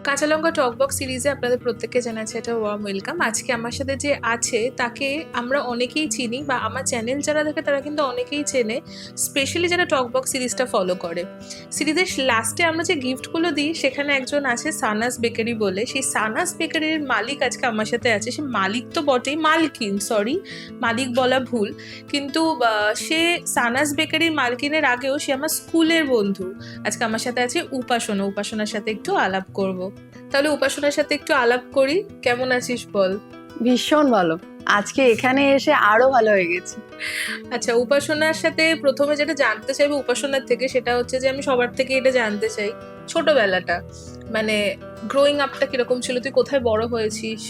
কাঁচা লঙ্কা টকবক্স সিরিজে আপনাদের প্রত্যেককে জানাচ্ছে এটা ওয়ার্ম ওয়েলকাম। আজকে আমার সাথে যে আছে তাকে আমরা অনেকেই চিনি, বা আমার চ্যানেল যারা দেখে তারা কিন্তু অনেকেই চেনে, স্পেশালি যারা টকবক্স সিরিজটা ফলো করে। সিরিজের লাস্টে আমরা যে গিফটগুলো দিই সেখানে একজন আছে সানাস বেকারি বলে, সেই সানাস বেকারির মালিক আজকে আমার সাথে আছে। সে মালিক তো বটেই, মালকিন, সরি মালিক বলা ভুল, কিন্তু সে সানাস বেকারির মালকিনের আগেও সে আমার স্কুলের বন্ধু। আজকে আমার সাথে আছে উপাসনার সাথে একটু আলাপ করব। তাহলে উপাসনার সাথে একটু আলাপ করি। কেমন আছিস বল? ভীষণ ভালো, আজকে এখানে এসে আরো ভালো হয়ে গেছে। আচ্ছা, উপাসনার সাথে প্রথমে যেটা জানতে চাইবো উপাসনার থেকে সেটা হচ্ছে যে আমি সবার থেকে এটা জানতে চাই, ছোটবেলাটা মানে গ্রোয়িং আপটা কিরকম ছিল, তুই কোথায় বড় হয়েছিস?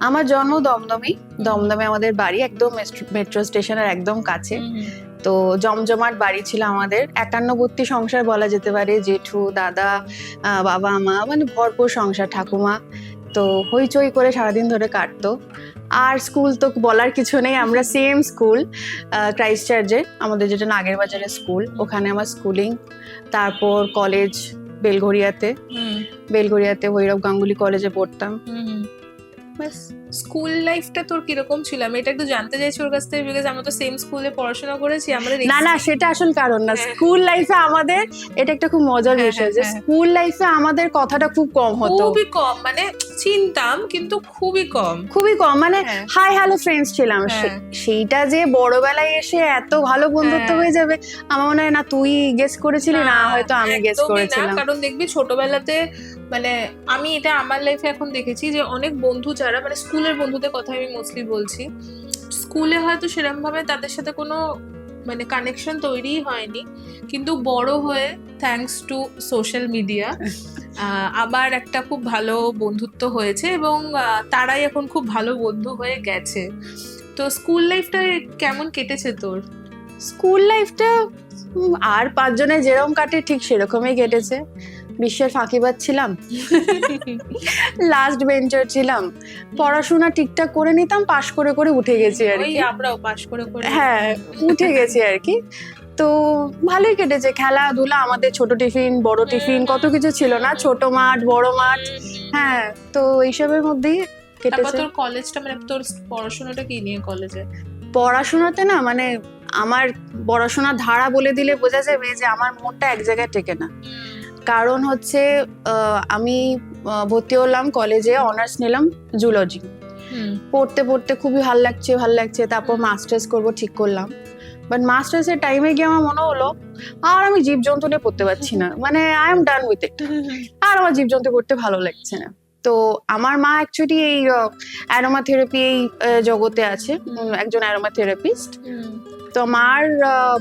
আমার জন্ম দমদমে। দমদমে আমাদের বাড়ি, একদম মেট্রো স্টেশনের একদম কাছে। তো জমজমাট বাড়ি ছিল আমাদের, একান্নবর্তী সংসার বলা যেতে পারে। জেঠু, দাদা, বাবা, মা, মানে ভরপুর সংসার, ঠাকুমা। তো হইচই করে সারাদিন ধরে কাটতো। আর স্কুল তো বলার কিছু নেই, আমরা সেম স্কুল, ক্রাইস্ট চার্চে আমাদের, যেটা নাগের বাজারের স্কুল, ওখানে আমার স্কুলিং। তারপর কলেজ বেলঘরিয়াতে ভৈরব গাঙ্গুলি কলেজে পড়তাম। ব্যাস। স্কুল লাইফটা তোর কিরকম ছিল আমি এটা একটু জানতে চাইছি ওর কাছ থেকে, বিকজ আমরা তো সেম স্কুলে পড়াশোনা করেছি। আমাদের না, সেটা আসল কারণ না। স্কুল লাইফে আমাদের এটা একটা খুব মজার বিষয় যে স্কুল লাইফে আমাদের কথাটা খুব কম হতো, খুবই কম, মানে চিনতাম কিন্তু খুবই কম, মানে হাই হ্যালো ফ্রেন্ডস ছিলাম। সেইটা যে বড়বেলায় এসে এত ভালো বন্ধুত্ব হয়ে যাবে আমার মনে হয় না। তুই গেস করেছিলি না, হয়তো আমি গেস করেছিলাম। কারণ দেখবি ছোটবেলাতে, মানে আমি এটা আমার লাইফে এখন দেখেছি যে অনেক বন্ধু যারা, মানে স্কুলের বন্ধুদের কথা আমি মোস্টলি বলছি, স্কুলে হয়তো সেরকম ভাবে তাদের সাথে কোনো মানে কানেকশন তৈরি হয়নি, কিন্তু বড় হয়ে থ্যাঙ্কস টু সোশ্যাল মিডিয়া আবার একটা খুব ভালো বন্ধুত্ব হয়েছে, এবং তারাই এখন খুব ভালো বন্ধু হয়ে গেছে। তো স্কুল লাইফটা কেমন কেটেছে তোর? স্কুল লাইফটা আর পাঁচজনে যেরকম কাটে ঠিক সেরকমই কেটেছে। বিশ্বের ফাঁকিবাজ ছিলাম, লাস্ট বেঞ্চার ছিলাম, পড়াশোনা ঠিকঠাক করে নিতাম, পাশ করে উঠে গেছি আর কি। আমরাও পাশ করে হ্যাঁ, উঠে গেছি আর কি। তো ভালোই কেটেছে। খেলাধুলা, আমাদের ছোট টিফিন বড় টিফিন কত কিছু ছিল না, ছোট মাঠ বড় মাঠ। হ্যাঁ, তো এইসবের মধ্যেই কেটেছে। তোর কলেজটা, মানে তোর পড়াশোনাটা কি নিয়ে কলেজে? পড়াশোনাতে না, মানে আমার পড়াশোনার ধারা বলে দিলে বোঝা যাবে যে আমার মনটা এক জায়গায় টেকে না। কারণ হচ্ছে আমি ভর্তি হলাম কলেজে, অনার্স নিলাম জুলজি। পড়তে পড়তে খুবই ভাল লাগছে। তারপর মাস্টার্স করবো ঠিক করলাম, বাট মাস্টার্সের টাইমে গিয়ে আমার মনে হলো আর আমি জীবজন্তু নিয়ে পড়তে পারছি না, মানে I am done with it. আর আমার জীবজন্তু করতে ভালো লাগছে না। তো আমার মা অ্যাকচুয়ালি এই অ্যারোমা থেরাপি এই জগতে আছে, একজন অ্যারোমা থেরাপিস্ট। তো মার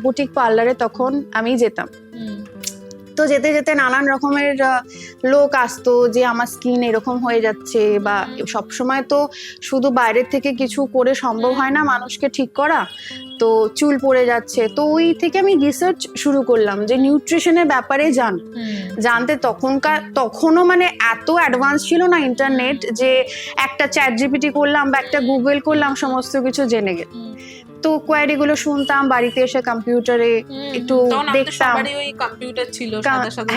বুটিক পার্লারে তখন আমি যেতাম। তো যেতে যেতে নানান রকমের লোক আসতো যে আমার স্কিন এরকম হয়ে যাচ্ছে, বা সবসময় তো শুধু বাইরের থেকে কিছু করে সম্ভব হয় না মানুষকে ঠিক করা। তো চুল পড়ে যাচ্ছে, তো ওই থেকে আমি রিসার্চ শুরু করলাম যে নিউট্রিশনের ব্যাপারে জানতে। তখনও মানে এত অ্যাডভান্স ছিল না ইন্টারনেট যে একটা চ্যাট জিপিটি করলাম বা একটা গুগল করলাম সমস্ত কিছু জেনে গেল। তো কোয়ারি গুলো শুনতাম, বাড়িতে এসে কম্পিউটারে একটু দেখতাম।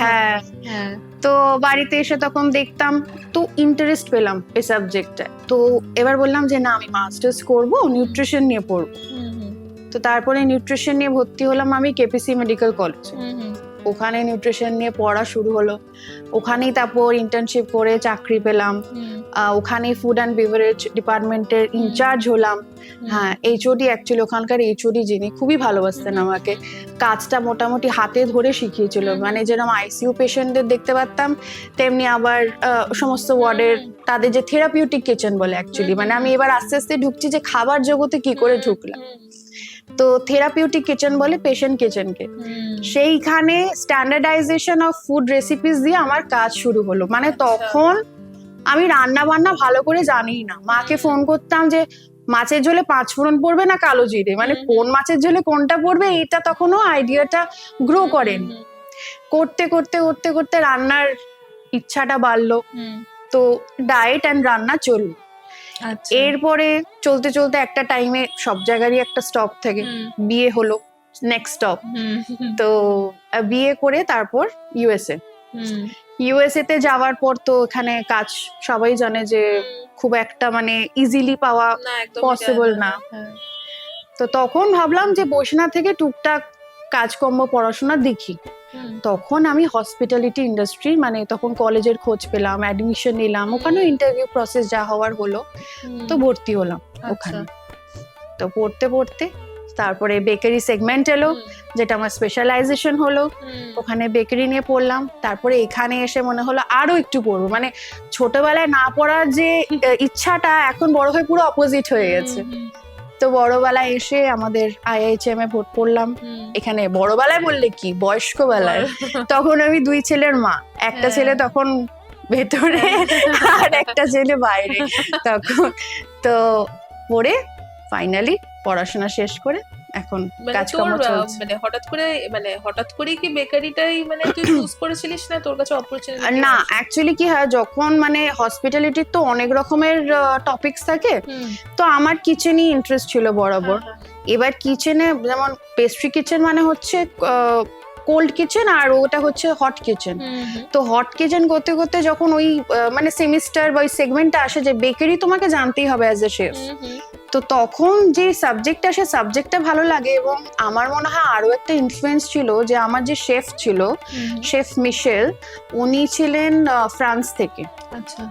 হ্যাঁ, তো বাড়িতে এসে তখন দেখতাম, তো ইন্টারেস্ট পেলাম এই সাবজেক্টে। তো এবার বললাম যে না, আমি মাস্টার্স করব, নিউট্রিশন নিয়ে পড়বো। তো তারপরে নিউট্রিশন নিয়ে ভর্তি হলাম আমি কেপিসি মেডিকেল কলেজে। ওখানে নিউট্রিশন নিয়ে পড়া শুরু হলো। ওখানেই তারপর ইন্টার্নশিপ করে চাকরি পেলাম। ওখানেই ফুড অ্যান্ড বেভারেজ ডিপার্টমেন্টের ইনচার্জ হলাম। হ্যাঁ, এইচওডি, অ্যাকচুয়ালি ওখানকার এইচওডি যিনি খুবই ভালোবাসতেন আমাকে, কাজটা মোটামুটি হাতে ধরে শিখিয়েছিল। মানে যেরকম আইসিইউ পেশেন্টদের দেখতে পারতাম, তেমনি আবার সমস্ত ওয়ার্ডের তাদের যে থেরাপিউটিক কিচেন বলে অ্যাকচুয়ালি, মানে আমি এবার আস্তে আস্তে ঢুকছি যে খাবার জগতে কি করে ঢুকলাম। তো থেরাপিউটিক কিচেন বলে পেশেন্ট কিচেনকে, সেইখানে স্ট্যান্ডার্ডাইজেশন অফ ফুড রেসিপিস দিয়ে আমার কাজ শুরু হলো। মানে তখন আমি রান্না বান্না ভালো করে জানি না, মাকে ফোন করতাম যে মাছের ঝোলে 5 ফোড়ন পড়বে না কালো জিরে, মানে কোন মাছের ঝোলে কোনটা পড়বে এটা তখনও আইডিয়াটা গ্রো করেন। করতে করতে করতে করতে রান্নার ইচ্ছাটা বাড়লো, তো ডায়েট অ্যান্ড রান্না চললো। এরপরে চলতে চলতে একটা টাইমে সব জায়গারই একটা স্টপ থাকে, বিয়ে হলো নেক্সট স্টপ। তো বিয়ে করে তারপর ইউএসএ। ইউএসএ তে যাওয়ার পর তো এখানে কাজ সবাই জানে যে খুব একটা মানে ইজিলি পাওয়া না একদম পসিবল না। তো তখন ভাবলাম যে বসে না থেকে টুকটাক কাজকর্ম পড়াশোনা দেখি। তখন আমি হসপিটালিটি ইন্ডাস্ট্রি মানে তখন কলেজের খোঁজ পেলাম, অ্যাডমিশন নিলাম, ওখানেও ইন্টারভিউ প্রসেস যা হওয়ার হলো, তো ভর্তি হলাম ওখানে। তো পড়তে পড়তে তারপরে বেকারি সেগমেন্ট এলো, যেটা আমার স্পেশালাইজেশন হলো, ওখানে বেকারি নিয়ে পড়লাম। তারপরে এখানে এসে মনে হলো আরো একটু পড়বো, মানে ছোটবেলায় না পড়ার যে ইচ্ছাটা এখন বড় হয়ে পুরো অপোজিট হয়ে গেছে। তো বড়বেলায় এসে আমাদের IIHM এ ভর্তি পড়লাম। এখানে বড়বেলায় বললে কি, বয়স্ক বেলায়। তখন আমি 2 ছেলের মা, একটা ছেলে তখন ভেতরে আর একটা ছেলে বাইরে। তখন তো পড়ে ফাইনালি পড়াশোনা শেষ করে এখন কাজকর্ম চলছে। মানে হঠাৎ করে কি বেকারিটাই মানে তুই চুজ করেছিলিস, না তোর কাছে অপরচুনিটি? না, অ্যাকচুয়ালি কি হয়, যখন মানে হসপিটালিটির তো অনেক রকমের টপিকস থাকে, তো আমার কিচেনই ইন্টারেস্ট ছিল বরাবর। এবার কিচেনে যেমন পেস্ট্রি কিচেন মানে হচ্ছে কোল্ড কিচেন, আর ওটা হচ্ছে হট কিচেন। তো হট কিচেন করতে করতে যখন ওই মানে সেমিস্টার বা ওই সেগমেন্টটা আসে যে বেকারি তোমাকে জানতেই হবে অ্যাজ এ শেফ, তো তখন যে সাবজেক্ট আসে সাবজেক্টটা ভালো লাগে। এবং আমার মনে হয় আরো একটা ইনফ্লুয়েন্স ছিল যে আমার যে শেফ ছিল, শেফ মিশেল, উনি ছিলেন ফ্রান্স থেকে। আচ্ছা।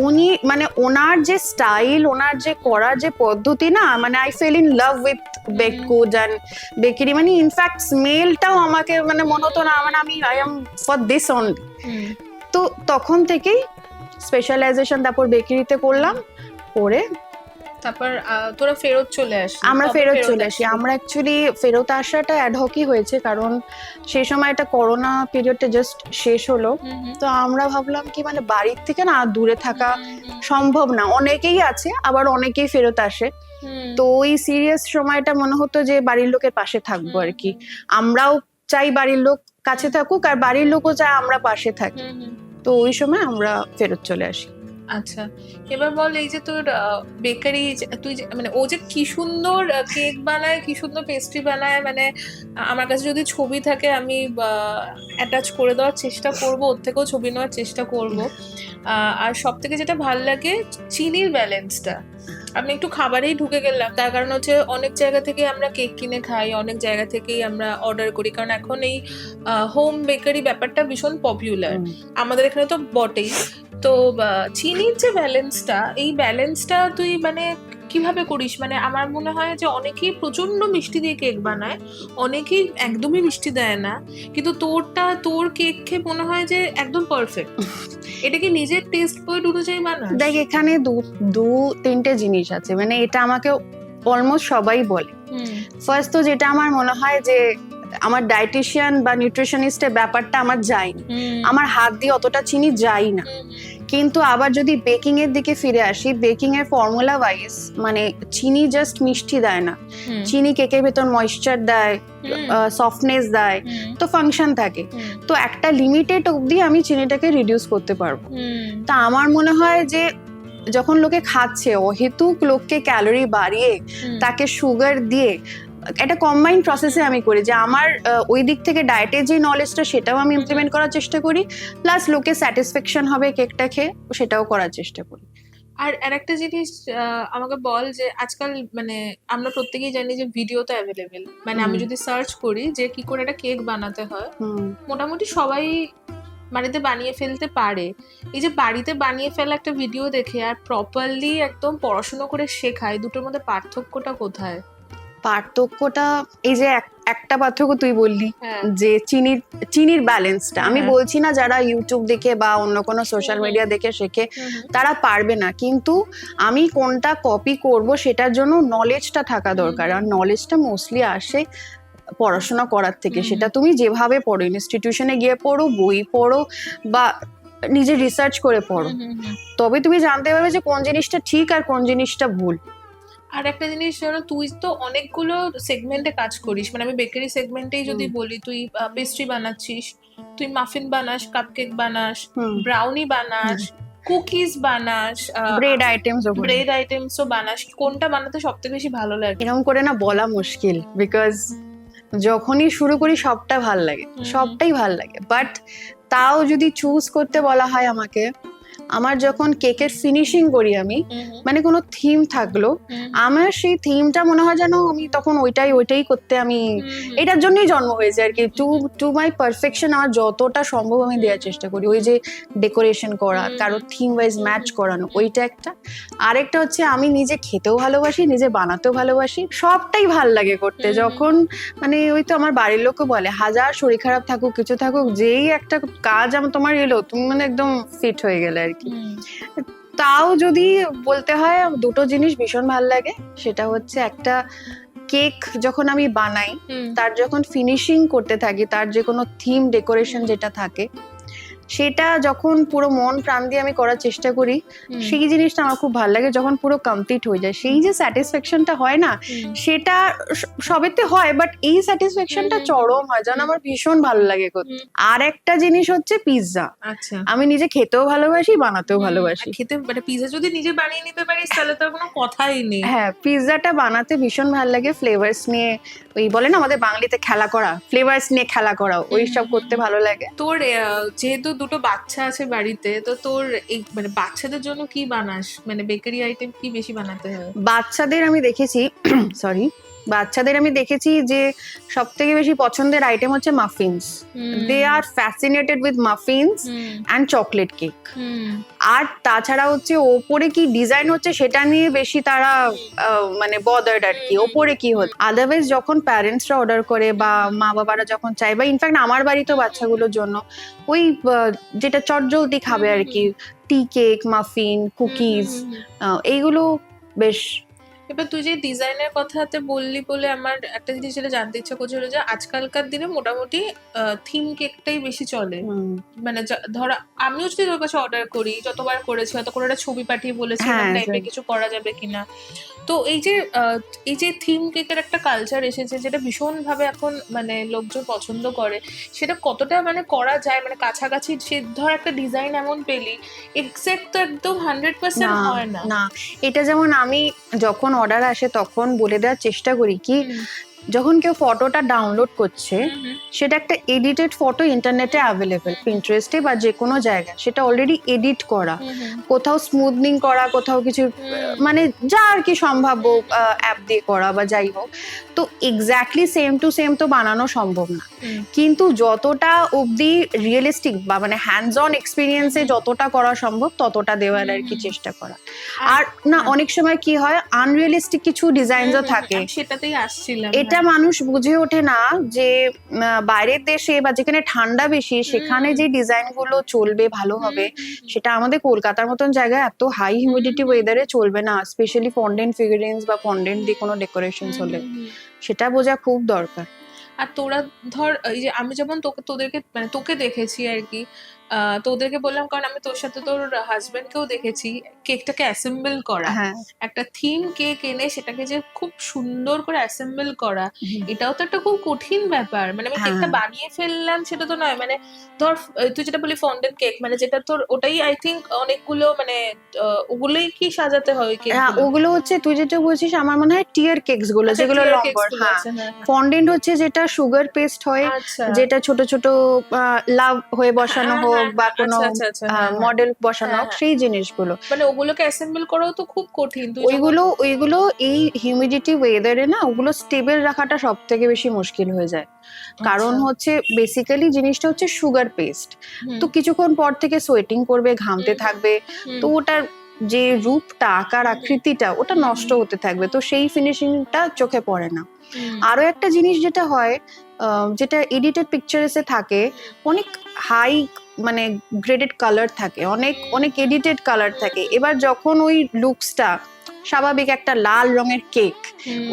উনি মানে ওনার যে স্টাইল, ওনার যে করার যে পদ্ধতি, না মানে I fail in love with baked good and bakery. মানে ইনফ্যাক্ট স্মেলটাও আমাকে মানে মনে হতো না মানে আমি I am for this only. তো তখন থেকেই স্পেশালাইজেশন তারপর বেকারিতে করলাম, করে তারপর তোরা ফেরত চলে আসি। আমরা ফেরত চলে আসি। আমরা অ্যাকচুয়ালি ফেরত আসাটা অ্যাডহকই হয়েছে, কারণ সেই সময় একটা করোনা পিরিয়ডটা জাস্ট শেষ হলো। তো আমরা ভাবলাম কি মানে বাড়ির থেকে না দূরে থাকা সম্ভব না, অনেকেই আছে আবার অনেকেই ফেরত আসে। তো ওই সিরিয়াস সময়টা মনে হতো যে বাড়ির লোকের পাশে থাকবো আর কি। আমরাও চাই বাড়ির লোক কাছে থাকুক, আর বাড়ির লোকও চায় আমরা পাশে থাকি। তো ওই সময় আমরা ফেরত চলে আসি। আচ্ছা, এবার বল, এই যে তোর বেকারি, তুই মানে ও যে কি সুন্দর কেক বানায়, কি সুন্দর পেস্ট্রি বানায়, মানে আমার কাছে যদি ছবি থাকে আমি অ্যাটাচ করে দেওয়ার চেষ্টা করব, ওর থেকেও ছবি নেওয়ার চেষ্টা করব। আর সব থেকে যেটা ভাল লাগে চিনির ব্যালেন্সটা। আমি একটু খাবারেই ঢুকে গেলাম, তার কারণ হচ্ছে অনেক জায়গা থেকে আমরা কেক কিনে খাই, অনেক জায়গা থেকেই আমরা অর্ডার করি, কারণ এখন এই হোম বেকারি ব্যাপারটা ভীষণ পপুলার আমাদের এখানে তো বটেই। তো চিনির যে ব্যালেন্সটা, এই ব্যালেন্সটা তুই মানে কিভাবে করিস? মানে আমার মনে হয় যে অনেকেই প্রচন্ড মিষ্টি দিয়ে কেক বানায়, অনেকেই একদমই মিষ্টি দেয় না, কিন্তু তোর কেক খেয়ে মনে হয় যে একদম পারফেক্ট। এটা কি নিজের টেস্ট বই অনুযায়ী বানাস? দেখ, এখানে দু তিনটে জিনিস আছে, মানে এটা আমাকে অলমোস্ট সবাই বলে। ফার্স্ট তো যেটা আমার মনে হয় যে আমার ডায়েটিশিয়ান বা নিউট্রিশনিস্টের ব্যাপারটা আমার যায়নি, আমার হাত দিয়ে অতটা চিনি যাই না। কিন্তু আবার যদি বেকিং এর দিকে ফিরে আসি, বেকিং এর ফর্মুলা ওয়াইজ মানে চিনি জাস্ট মিষ্টি দেয় না, চিনি কেকের ভেতর ময়েশ্চার দেয়, সফটনেস দেয়, তো ফাংশন থাকে। তো একটা লিমিটেড অবধি আমি চিনিটাকে রিডিউস করতে পারবো। তা আমার মনে হয় যে যখন লোকে খাচ্ছে, অহেতুক লোককে ক্যালোরি বাড়িয়ে তাকে সুগার দিয়ে একটা কম্বাইন্ড প্রসেসে আমি করি, যে আমার ওই দিক থেকে ডায়েটের যে নলেজটা সেটাও আমি ইমপ্লিমেন্ট করার চেষ্টা করি, প্লাস লোকে স্যাটিসফ্যাকশন হবে কেকটা খেয়ে, সেটাও করার চেষ্টা করি। আর আরেকটা জিনিস আমাকে বল, যে আজকাল মানে আমরা প্রত্যেকেই জানি যে ভিডিও তো অ্যাভেলেবেল, মানে আমি যদি সার্চ করি যে কি করে একটা কেক বানাতে হয়, মোটামুটি সবাই বাড়িতে বানিয়ে ফেলতে পারে। এই যে বাড়িতে বানিয়ে ফেলা একটা ভিডিও দেখে আর প্রপারলি একদম পড়াশোনা করে শেখায়, দুটোর মধ্যে পার্থক্যটা কোথায়? পার্থক্যটা এই যে একটা পার্থক্য তুই বললি যে চিনির ব্যালেন্সটা, আমি বলছি না যারা ইউটিউব দেখে বা অন্য কোনো সোশ্যাল মিডিয়া দেখে শেখে তারা পারবে না, কিন্তু আমি কোনটা কপি করব সেটার জন্য নলেজটা থাকা দরকার। আর নলেজটা মোস্টলি আসে পড়াশোনা করার থেকে। সেটা তুমি যেভাবে পড়ো, ইনস্টিটিউশনে গিয়ে পড়ো, বই পড়ো, বা নিজে রিসার্চ করে পড়ো, তবে তুমি জানতে পারবে যে কোন জিনিসটা ঠিক আর কোন জিনিসটা ভুল। আর একটা জিনিস, তুই তো অনেকগুলো সেগমেন্টে কাজ করিস, মানে আমি বেকারি সেগমেন্টেই যদি বলি, তুই পেস্ট্রি বানাচ্ছিস, তুই মাফিন বানাস, কাপকেক বানাস, ব্রাউনি বানাস, কুকিজ বানাস, ব্রেড আইটেমসও বানাস। কোনটা বানাতে সবথেকে বেশি ভালো লাগে? এরকম করে না বলা মুশকিল, বিকজ যখনই শুরু করি সবটাই ভাল লাগে, বাট তাও যদি চুজ করতে বলা হয় আমাকে, আমার যখন কেকের ফিনিশিং করি আমি, মানে কোনো থিম থাকলো, আমার সেই থিমটা মনে হয় যেন আমি তখন ওইটাই করতে আমি এটার জন্যই জন্ম হয়েছে আর কি। টু মাই পারফেকশন আমার যতটা সম্ভব আমি দেওয়ার চেষ্টা করি। ওই যে ডেকোরেশন করা, কারো থিম ওয়াইজ ম্যাচ করানো, ওইটা একটা। আরেকটা হচ্ছে আমি নিজে খেতেও ভালোবাসি, নিজে বানাতেও ভালোবাসি, সবটাই ভাল লাগে করতে। যখন মানে ওই তো আমার বাড়ির লোকও বলে, হাজার শরীর খারাপ থাকুক কিছু থাকুক, যেই একটা কাজ তোমার এলো তুমি মানে একদম ফিট হয়ে গেলে আর কি। তাও যদি বলতে হয় দুটো জিনিস ভীষণ ভালো লাগে, সেটা হচ্ছে একটা কেক যখন আমি বানাই, তার যখন ফিনিশিং করতে থাকি, তার যে কোনো থিম ডেকোরেশন যেটা থাকে, সেটা যখন পুরো মন প্রাণ দিয়ে আমি করার চেষ্টা করি, সেই জিনিসটা আমার খুব ভালো লাগে। যখন পুরো কমপ্লিট হয়ে যায়, সেই যে স্যাটিসফ্যাকশনটা হয় না, সেটা সবেতে হয়, বাট এই স্যাটিসফ্যাকশনটা চরম হয়, যেন আমার ভীষণ ভালো লাগে করতে। আর একটা জিনিস হচ্ছে পিৎজা। আচ্ছা, আমি নিজে খেতেও ভালোবাসি, বানাতেও ভালোবাসি। খেতে মানে পিৎজা যদি নিজে বানিয়ে নিতে পারিস তাহলে তো কোনো কথাই নেই। হ্যাঁ, পিৎজাটা বানাতে ভীষণ ভালো লাগে। ফ্লেভারস নিয়ে, ওই বলে না আমাদের বাঙালিতে খেলা করা, ফ্লেভারস নিয়ে খেলা করা, ওই সব করতে ভালো লাগে। তোর যেহেতু দুটো বাচ্চা আছে বাড়িতে, তো তোর এই মানে বাচ্চাদের জন্য কি বানাস, মানে বেকারি আইটেম কি বেশি বানাতে হয়? বাচ্চাদের আমি দেখেছি বাচ্চাদের আমি দেখেছি যে সব থেকে বেশি পছন্দের আইটেম হচ্ছে muffins. They are fascinated with muffins and chocolate cake. আর তাছাড়া হচ্ছে ওপরে কি ডিজাইন হচ্ছে সেটা নিয়ে বেশি তারা মানে বদার্ড আর কি, ওপরে কি হচ্ছে। আদারওয়াইজ যখন প্যারেন্টসরা অর্ডার করে বা মা বাবারা যখন চায়, বা ইনফ্যাক্ট আমার বাড়িতেও বাচ্চাগুলোর জন্য ওই যেটা চটজলদি খাবে আর কি, টি কেক, মাফিন, কুকিজ, এইগুলো বেশ। এবার তুই যে ডিজাইনের কথাতে বললি বলে আমার একটা জিনিস যেটা জানতে ইচ্ছা করছিল, যে আজকালকার দিনে মোটামুটি থিম কেকটাই বেশি চলে। মানে ধর আমিও যদি তোর কাছে অর্ডার করি, যতবার করেছি হয়তো কোনো একটা ছবি পাঠিয়ে বলেছি টাইপের কিছু করা যাবে কিনা। তো এই যে থিম কেকের একটা কালচার এসেছে, যেটা ভীষণ ভাবে এখন মানে লোকজন পছন্দ করে, সেটা কতটা মানে করা যায়, মানে কাছাকাছি সে ধর একটা ডিজাইন এমন পেলি, এক্সাক্ট তো একদম 100% হয় না। না, এটা যেমন আমি যখন অর্ডার আসে তখন বলে দেওয়ার চেষ্টা করি কি, যখন কেউ ফটোটা ডাউনলোড করছে, সেটা একটা এডিটেড ফটো ইন্টারনেটে অ্যাভেলেবেল, পিন্টারেস্টে বা যে কোনো জায়গায়, সেটা অলরেডি এডিট করা, কোথাও স্মুথনিং করা, কোথাও কিছু মানে যা আর কি সম্ভাব্য অ্যাপ দিয়ে করা বা যাই হোক। তো এক্স্যাক্টলি সেম টু সেম তো বানানো সম্ভব না, কিন্তু যতটা অবধি রিয়েলিস্টিক বা মানে হ্যান্ডস অন এক্সপিরিয়েন্সে যতটা করা সম্ভব ততটা দেওয়ার আর কি চেষ্টা করা। আর না, অনেক সময় কি হয়, আনরিয়েলিস্টিক কিছু ডিজাইনও থাকে, সেটাতেই আসছিলাম। এটা মানুষ বুঝে ওঠে না যে বাইরের দেশে বা যেখানে ঠান্ডা বেশি, সেখানে যে ডিজাইন গুলো চলবে ভালো হবে, সেটা আমাদের কলকাতার মতন জায়গায় এত হাই হিউমিডিটি ওয়েদারে চলবে না, স্পেশালি ফন্ডেন্ট ফিগারিংস বা ফন্ডেন্ট দিয়ে কোনো ডেকোরেশনস হলে, সেটা বোঝা খুব দরকার। আর তোরা ধর এই যে আমি যেমন তোদেরকে মানে তোকে দেখেছি আর কি, তোদেরকে বললাম কারণ আমি তোর সাথে তোর হাজবেন্ডকেও দেখেছি কেকটাকে অ্যাসেম্বল করা, একটা থিম কেক এনে সেটাকে যে খুব সুন্দর করে অ্যাসেম্বল করা, এটাও তো একটা খুব কঠিন ব্যাপার। মানে আমি কেকটা বানিয়ে ফেললাম সেটা তো নয়, মানে ধর তুই যেটা বলি ফন্ডেন্ট কেক, মানে যেটা তোর ওটাই আই থিঙ্ক অনেকগুলো মানে ওগুলোই কি সাজাতে হয় কেক? ওগুলো হচ্ছে তুই যেটা বলছিস আমার মনে হয় টিয়ার কেকস গুলো, যেগুলো লম্বা। ফন্ডেন্ট হচ্ছে যেটা সুগার পেস্ট হয়, যেটা ছোট ছোট লাভ হয়ে বসানো হোক বা কোনো মডেল বসানো হোক, সেই জিনিসগুলো, মানে ওগুলোকে অ্যাসেম্বল করাও তো খুব কঠিন। ওইগুলো এই হিউমিডিটি ওয়েদারে না, ওগুলো স্টেবল রাখাটা সব থেকে বেশি মুশকিল হয়ে যায়। কারণ হচ্ছে বেসিক্যালি জিনিসটা হচ্ছে সুগার পেস্ট, তো কিছুক্ষণ পর থেকে সোয়েটিং করবে, ঘামতে থাকবে, তো ওটার যে রূপটা, আকার আকৃতিটা, ওটা নষ্ট হতে থাকবে, তো সেই ফিনিশিংটা চোখে পড়ে না। আরো একটা জিনিস যেটা হয়, যেটা এডিটেড পিকচার্সে থাকে, অনেক হাই মানে গ্রেডেড কালার থাকে, অনেক অনেক এডিটেড কালার থাকে। এবার যখন ওই লুকসটা স্বাভাবিক একটা লাল রঙের কেক,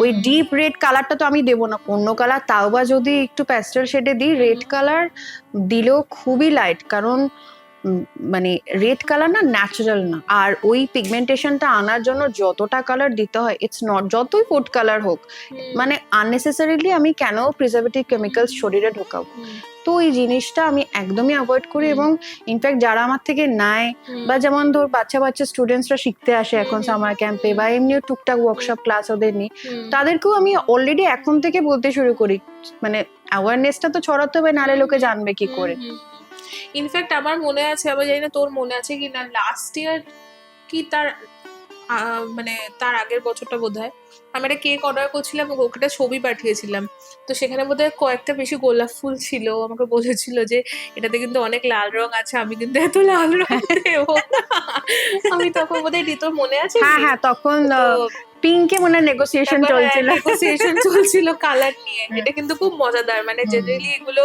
ওই ডিপ রেড কালারটা তো আমি দেবো না, অন্য কালার, তাও বা যদি একটু প্যাস্টেল শেডে দিই, রেড কালার দিলেও খুবই লাইট, কারণ মানে রেড কালার না ন্যাচারাল না। আর ওই পিগমেন্টেশনটা আনার জন্য যতটা কালার দিতে হয়, ইটস নট, যতই ফুড কালার হোক, মানে আননেসেসারিলি আমি কেন প্রিজারভেটিভ কেমিক্যালস শরীরে ঢোকাবো। তো এই জিনিসটা আমি একদমই অ্যাভয়েড করি। এবং ইনফ্যাক্ট যারা আমার থেকে নেয়, বা যেমন ধর বাচ্চা স্টুডেন্টসরা শিখতে আসে এখন সামার ক্যাম্পে, বা এমনিও টুকটাক ওয়ার্কশপ ক্লাস ওদের নিই, তাদেরকেও আমি অলরেডি এখন থেকে বলতে শুরু করি, মানে অ্যাওয়ারনেসটা তো ছড়াতে হবে, নাহলে লোকে জানবে কি করে। ইনফ্যাক্ট আমার মনে আছে, আবার জানি না তোর মনে আছে কি না, লাস্ট ইয়ার কি তার মানে তার আগের বছরটা বোধহয় আমি একটা কেক অর্ডার করছিলাম, ওকে একটা ছবি পাঠিয়েছিলাম, তো সেখানে বোধহয় কয়েকটা বেশি গোলাপ ফুল ছিল, আমাকে বলেছিল যে এটাতে কিন্তু অনেক লাল রং আছে, আমি কিন্তু এত লাল রং দেবো না। আমি তখন বোধহয় তোর মনে আছে? হ্যাঁ হ্যাঁ, তখন তো পিঙ্কে মনে নেগোসিয়েশন চলছিল। নেগোসিয়েশন চলছিল কালার নিয়ে। এটা কিন্তু খুব মজাদার, মানে জেনারেলি এগুলো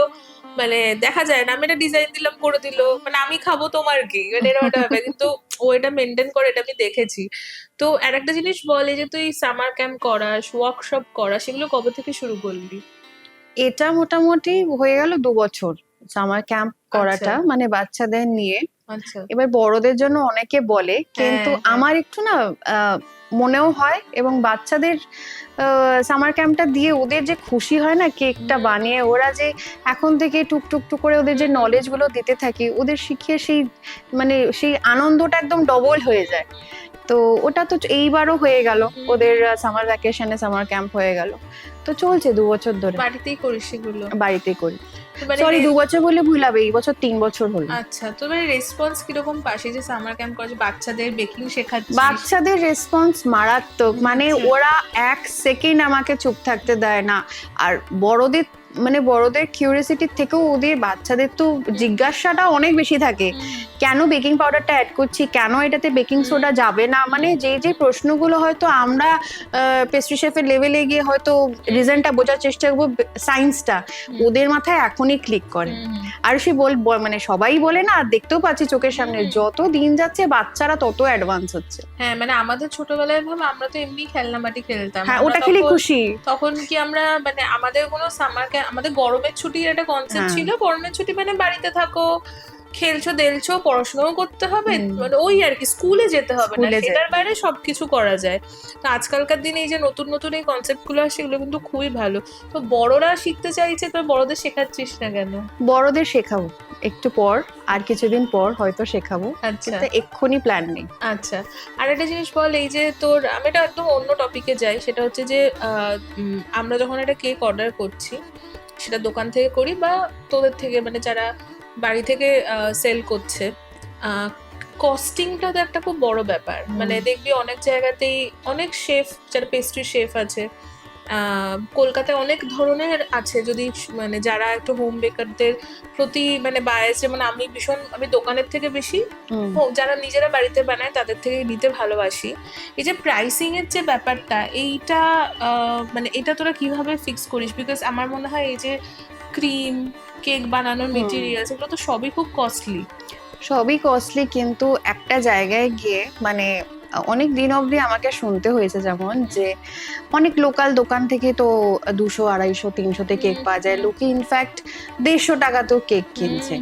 মানে দেখা যায় না, আমি একটা ডিজাইন দিলাম করে দিল, মানে আমি খাবো তোমার কি, মানে এরকম একটা ব্যাপার, কিন্তু ও এটা মেনটেন করে, এটা আমি দেখেছি। তো আর একটা জিনিস বলে যে তুই সামার ক্যাম্প করাস, ওয়ার্কশপ করা, সেগুলো কবে থেকে শুরু করলি? এটা মোটামুটি হয়ে গেল 2 বছর সামার ক্যাম্প করাটা, মানে বাচ্চাদের নিয়ে। আচ্ছা, এবার বড়দের জন্য অনেকে বলে, কিন্তু হ্যাঁ, হ্যাঁ। আমার একটু না মনেও হয়, এবং বাচ্চাদের সামার ক্যাম্পটা দিয়ে ওদের যে খুশি হয় না কেকটা বানিয়ে, ওরা যে এখন থেকে টুক টুক করে ওদের যে নলেজ গুলো দিতে থাকি, ওদের শিখিয়ে সেই মানে সেই আনন্দটা একদম ডবল হয়ে যায়। তো ওটা তো এইবারও হয়ে গেল, ওদের সামার ভ্যাকেশনে সামার ক্যাম্প হয়ে গেল। তো চলছে 2 বছর ধরে বাড়িতেই করিস সেগুলো? বাড়িতেই করি। তো মানে সরি, 2 বছর বলে ভুল হবে, এই বছর 3 বছর হলো। আচ্ছা, তো মানে রেসপন্স কিরকম পাস এই যে সামার ক্যাম্প করেছে, বাচ্চাদের বেকিং শেখাচ্ছিস? বাচ্চাদের রেসপন্স মারাত্মক, মানে আচ্ছা। ওরা 1 সেকেন্ড আমাকে চুপ থাকতে দেয় না। আর বড়দের মানে বড়দের কিউরিয়াসিটির থেকেও ওদের বাচ্চাদের তো জিজ্ঞাসাটা অনেক বেশি থাকে, কেন বেকিং পাউডারটা অ্যাড করছি, কেন এটাতে বেকিং সোডা যাবে না, মানে যে যে প্রশ্নগুলো হয়তো আমরা পেস্ট্রি শেফের লেভেলে গিয়ে হয়তো রিজনটা বোঝার চেষ্টা করবো, সায়েন্সটা ওদের মাথায় এখনই ক্লিক করে। আর সে মানে সবাই বলে না, দেখতেও পাচ্ছি চোখের সামনে, যত দিন যাচ্ছে বাচ্চারা তত অ্যাডভান্স হচ্ছে। হ্যাঁ, মানে আমাদের ছোটবেলায় ভাবে আমরা তো এমনি খেলনাবাটি খেলতাম, হ্যাঁ, আমরা ওটা খেলে তখন- খুশি। তখন কি আমরা মানে আমাদের কোনো সামার ক্যাম্প, আমাদের গরমের ছুটির একটা কনসেপ্ট হ্যাঁ। ছিল, গরমের ছুটি মানে বাড়িতে থাকো, খেলছো দেলছো, পড়াশোনাও করতে হবে, মানে ওই আর কি, স্কুলে যেতে হবে না, স্কুলে সেটার বাইরে সবকিছু করা যায়। তো আজকালকার দিনে এই যে নতুন নতুন এই কনসেপ্ট গুলো আসে, এগুলো কিন্তু খুবই ভালো। তো বড়রা শিখতে চাইছে, তো বড়দের শেখাচ্ছিস না কেন? বড়দের শেখাবো একটু পর, আর কিছুদিন পর হয়তো শেখাবো, আচ্ছা, কিন্তু এক্ষুনি প্ল্যান নেই। আচ্ছা। আর একটা জিনিস বল, এই যে তোর, আমি এটা একদম অন্য টপিকে যাই, সেটা হচ্ছে যে আমরা যখন একটা কেক অর্ডার করছি, সেটা দোকান থেকে করি বা তোদের থেকে, মানে যারা বাড়ি থেকে সেল করছে, কস্টিংটা তো একটা খুব বড় ব্যাপার। মানে দেখবি অনেক জায়গাতেই অনেক শেফ, যারা পেস্ট্রি শেফ আছে, কলকাতায় অনেক ধরনের আছে, যদি মানে যারা একটু হোম বেকারদের প্রতি মানে বায়াস, যেমন আমি দোকানের থেকে বেশি যারা নিজেরা বাড়িতে বানায় তাদের থেকে নিতে ভালোবাসি। এই যে প্রাইসিং এর যে ব্যাপারটা, এইটা মানে এটা তোরা কিভাবে ফিক্স করিস? বিকজ আমার মনে হয় এই যে ক্রিম, কেক বানানোর মেটেরিয়ালস, এগুলো তো সবই খুব কস্টলি। সবই কস্টলি, কিন্তু একটা জায়গায় গিয়ে মানে অনেক দিন অবধি আমাকে শুনতে হয়েছে, যেমন যে অনেক লোকাল দোকান থেকে তো 200, 250, 300-তে কেক পাওয়া যায়, লোকে ইনফ্যাক্ট 150 টাকাতেও কেক কিনছে।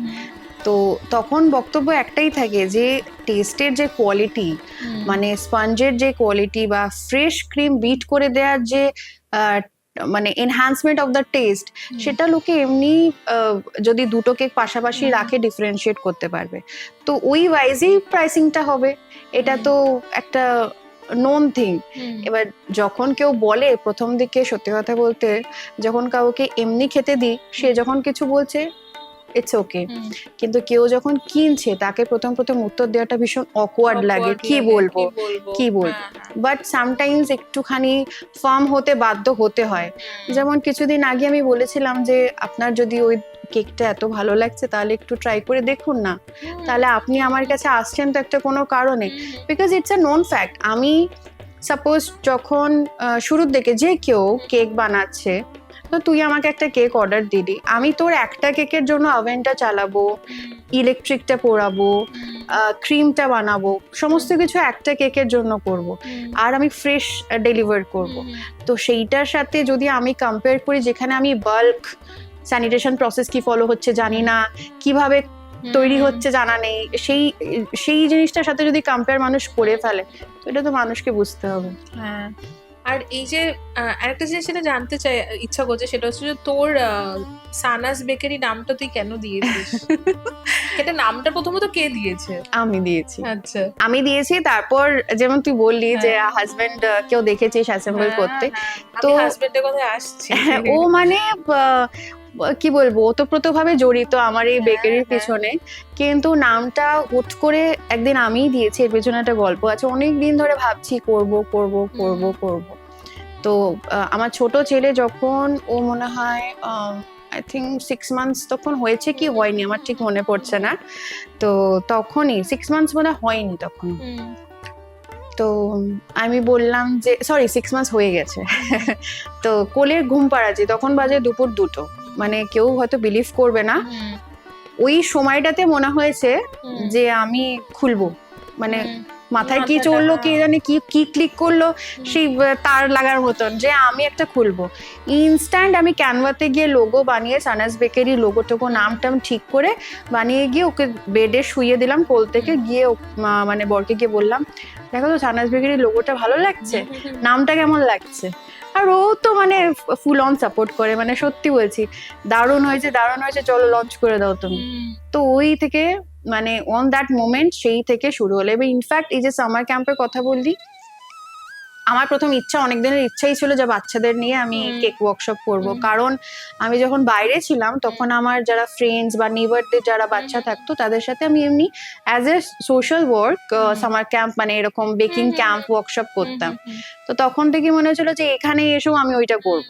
তো তখন বক্তব্য একটাই থাকে যে টেস্টের যে কোয়ালিটি, মানে স্পঞ্জের যে কোয়ালিটি বা ফ্রেশ ক্রিম বিট করে দেওয়ার যে মানে এনহ্যান্সমেন্ট অফ দ্য টেস্ট, সেটা লোকে এমনি যদি দুটো কেক পাশাপাশি রাখে ডিফারেন্সিয়েট করতে পারবে। তো ওই ওয়াইজই প্রাইসিংটা হবে, এটা তো একটা নোন থিং। এবার যখন কেউ বলে, প্রথম দিকে সত্যি কথা বলতে যখন কাউকে এমনি খেতে দিই, সে যখন কিছু বলছে ইটস ওকে, কিন্তু কেউ যখন কিনছে তাকে প্রথম উত্তর দেওয়াটা ভীষণ অকওয়ার্ড লাগে, কি বলবো। বাট সামটাইমস একটুখানি ফার্ম হতে বাধ্য হতে হয়। যেমন কিছুদিন আগে আমি বলেছিলাম যে আপনার যদি ওই কেকটা এত ভালো লাগছে তাহলে একটু ট্রাই করে দেখুন না, তাহলে আপনি আমার কাছে আসছেন তো একটা কোনো কারণে, because it's a known fact. আমি সাপোজ যখন শুরুর দিকে যে কেউ কেক বানাচ্ছে, তো তুই আমাকে একটা কেক অর্ডার দিলি, আমি তোর একটা কেকের জন্য ওভেনটা চালাবো, ইলেকট্রিকটা পোড়াবো, ক্রিমটা বানাবো, সমস্ত কিছু একটা কেকের জন্য করব, আর আমি ফ্রেশ ডেলিভার করব। তো সেইটার সাথে যদি আমি কম্পেয়ার করি, যেখানে আমি বাল্ক স্যানিটেশন প্রসেস কি ফলো হচ্ছে জানি না, কিভাবে তৈরি হচ্ছে জানা নেই, সেই জিনিসটার সাথে যদি কম্পেয়ার মানুষ করে ফেলে, তো এটা তো মানুষকে বুঝতে হবে। হ্যাঁ। আর এই যে আরেকটা জিনিস সেটা জানতে চাই, ইচ্ছা করছে, সেটা হচ্ছে যে তোর সানাস বেকারি নামটা তুই কেন দিয়েছিস? এটা নামটা প্রথমত কে দিয়েছে? আমি দিয়েছি। আচ্ছা, আমি দিয়েছি। তারপর যেমন তুই বললি যে হাজবেন্ড কেউ দেখেছিস অ্যাসেম্বল করতে, তো তো হাজবেন্ডের কথায় আসছি। ও মানে কি বলবো, ওতপ্রোতভাবে জড়িত আমার এই হ্যাঁ, বেকারির হ্যাঁ। পেছনে, কিন্তু নামটা হুট করে একদিন আমিই দিয়েছি। এর পেছনে একটা গল্প আছে, অনেক দিন ধরে ভাবছি করব করব করব করব। তো আমার ছোট ছেলে যখন, ও মনে হয় আই থিঙ্ক 6 মান্থস তখন হয়েছে কি হয়নি আমার ঠিক মনে পড়ছে না, তো তখনই 6 মান্থস মনে হয় হয়নি তখন। তো আমি বললাম যে সরি 6 মান্থস হয়ে গেছে। তো কোলের ঘুম পাড়াচ্ছি, তখন বাজে দুপুর 2টো, মানে কেউ হয়তো বিলিভ করবে না, ওই সময়টাতে মনে হয়েছে যে আমি খুলবো, মানে মাথায় কি মাথাটা, চললো কে হ্যাঁ। জানে, কি কি ক্লিক করলো সেই তার লাগার মতন যে আমি একটা খুলবো। ইনস্ট্যান্ট আমি ক্যানভাতে গিয়ে লোগো বানিয়ে, সানাস বেকারি লোগো টোগো নামটাম ঠিক করে বানিয়ে গিয়ে ওকে বেডে শুইয়ে দিলাম, কোল থেকে গিয়ে মানে বরকে গিয়ে বললাম, দেখো তো সানাস বেকারি লোগোটা ভালো লাগছে, নামটা কেমন লাগছে? আর ও তো মানে ফুল অন সাপোর্ট করে, মানে সত্যি বলছি দারুণ হয়েছে দারুণ হয়েছে, চলো লঞ্চ করে দাও তুমি। তো ওই থেকে মানে অন দ্যাট মোমেন্ট সেই থেকে শুরু হলো। এবার ইনফ্যাক্ট এই যে সামার ক্যাম্পের কথা বললি, আমার প্রথম ইচ্ছা, অনেক দিনের ইচ্ছাই ছিল যে বাচ্চাদের নিয়ে আমি কেক ওয়ার্কশপ করব, কারণ আমি যখন বাইরে ছিলাম তখন আমার যারা ফ্রেন্ডস বা নেইবারদের যারা বাচ্চা থাকতো তাদের সাথে আমি এমনি as a social work summer camp, মানে এরকম বেকিং ক্যাম্প ওয়ার্কশপ করতাম। তো তখন থেকে মনে হচ্ছিল যে এখানে এসেও আমি ওইটা করব।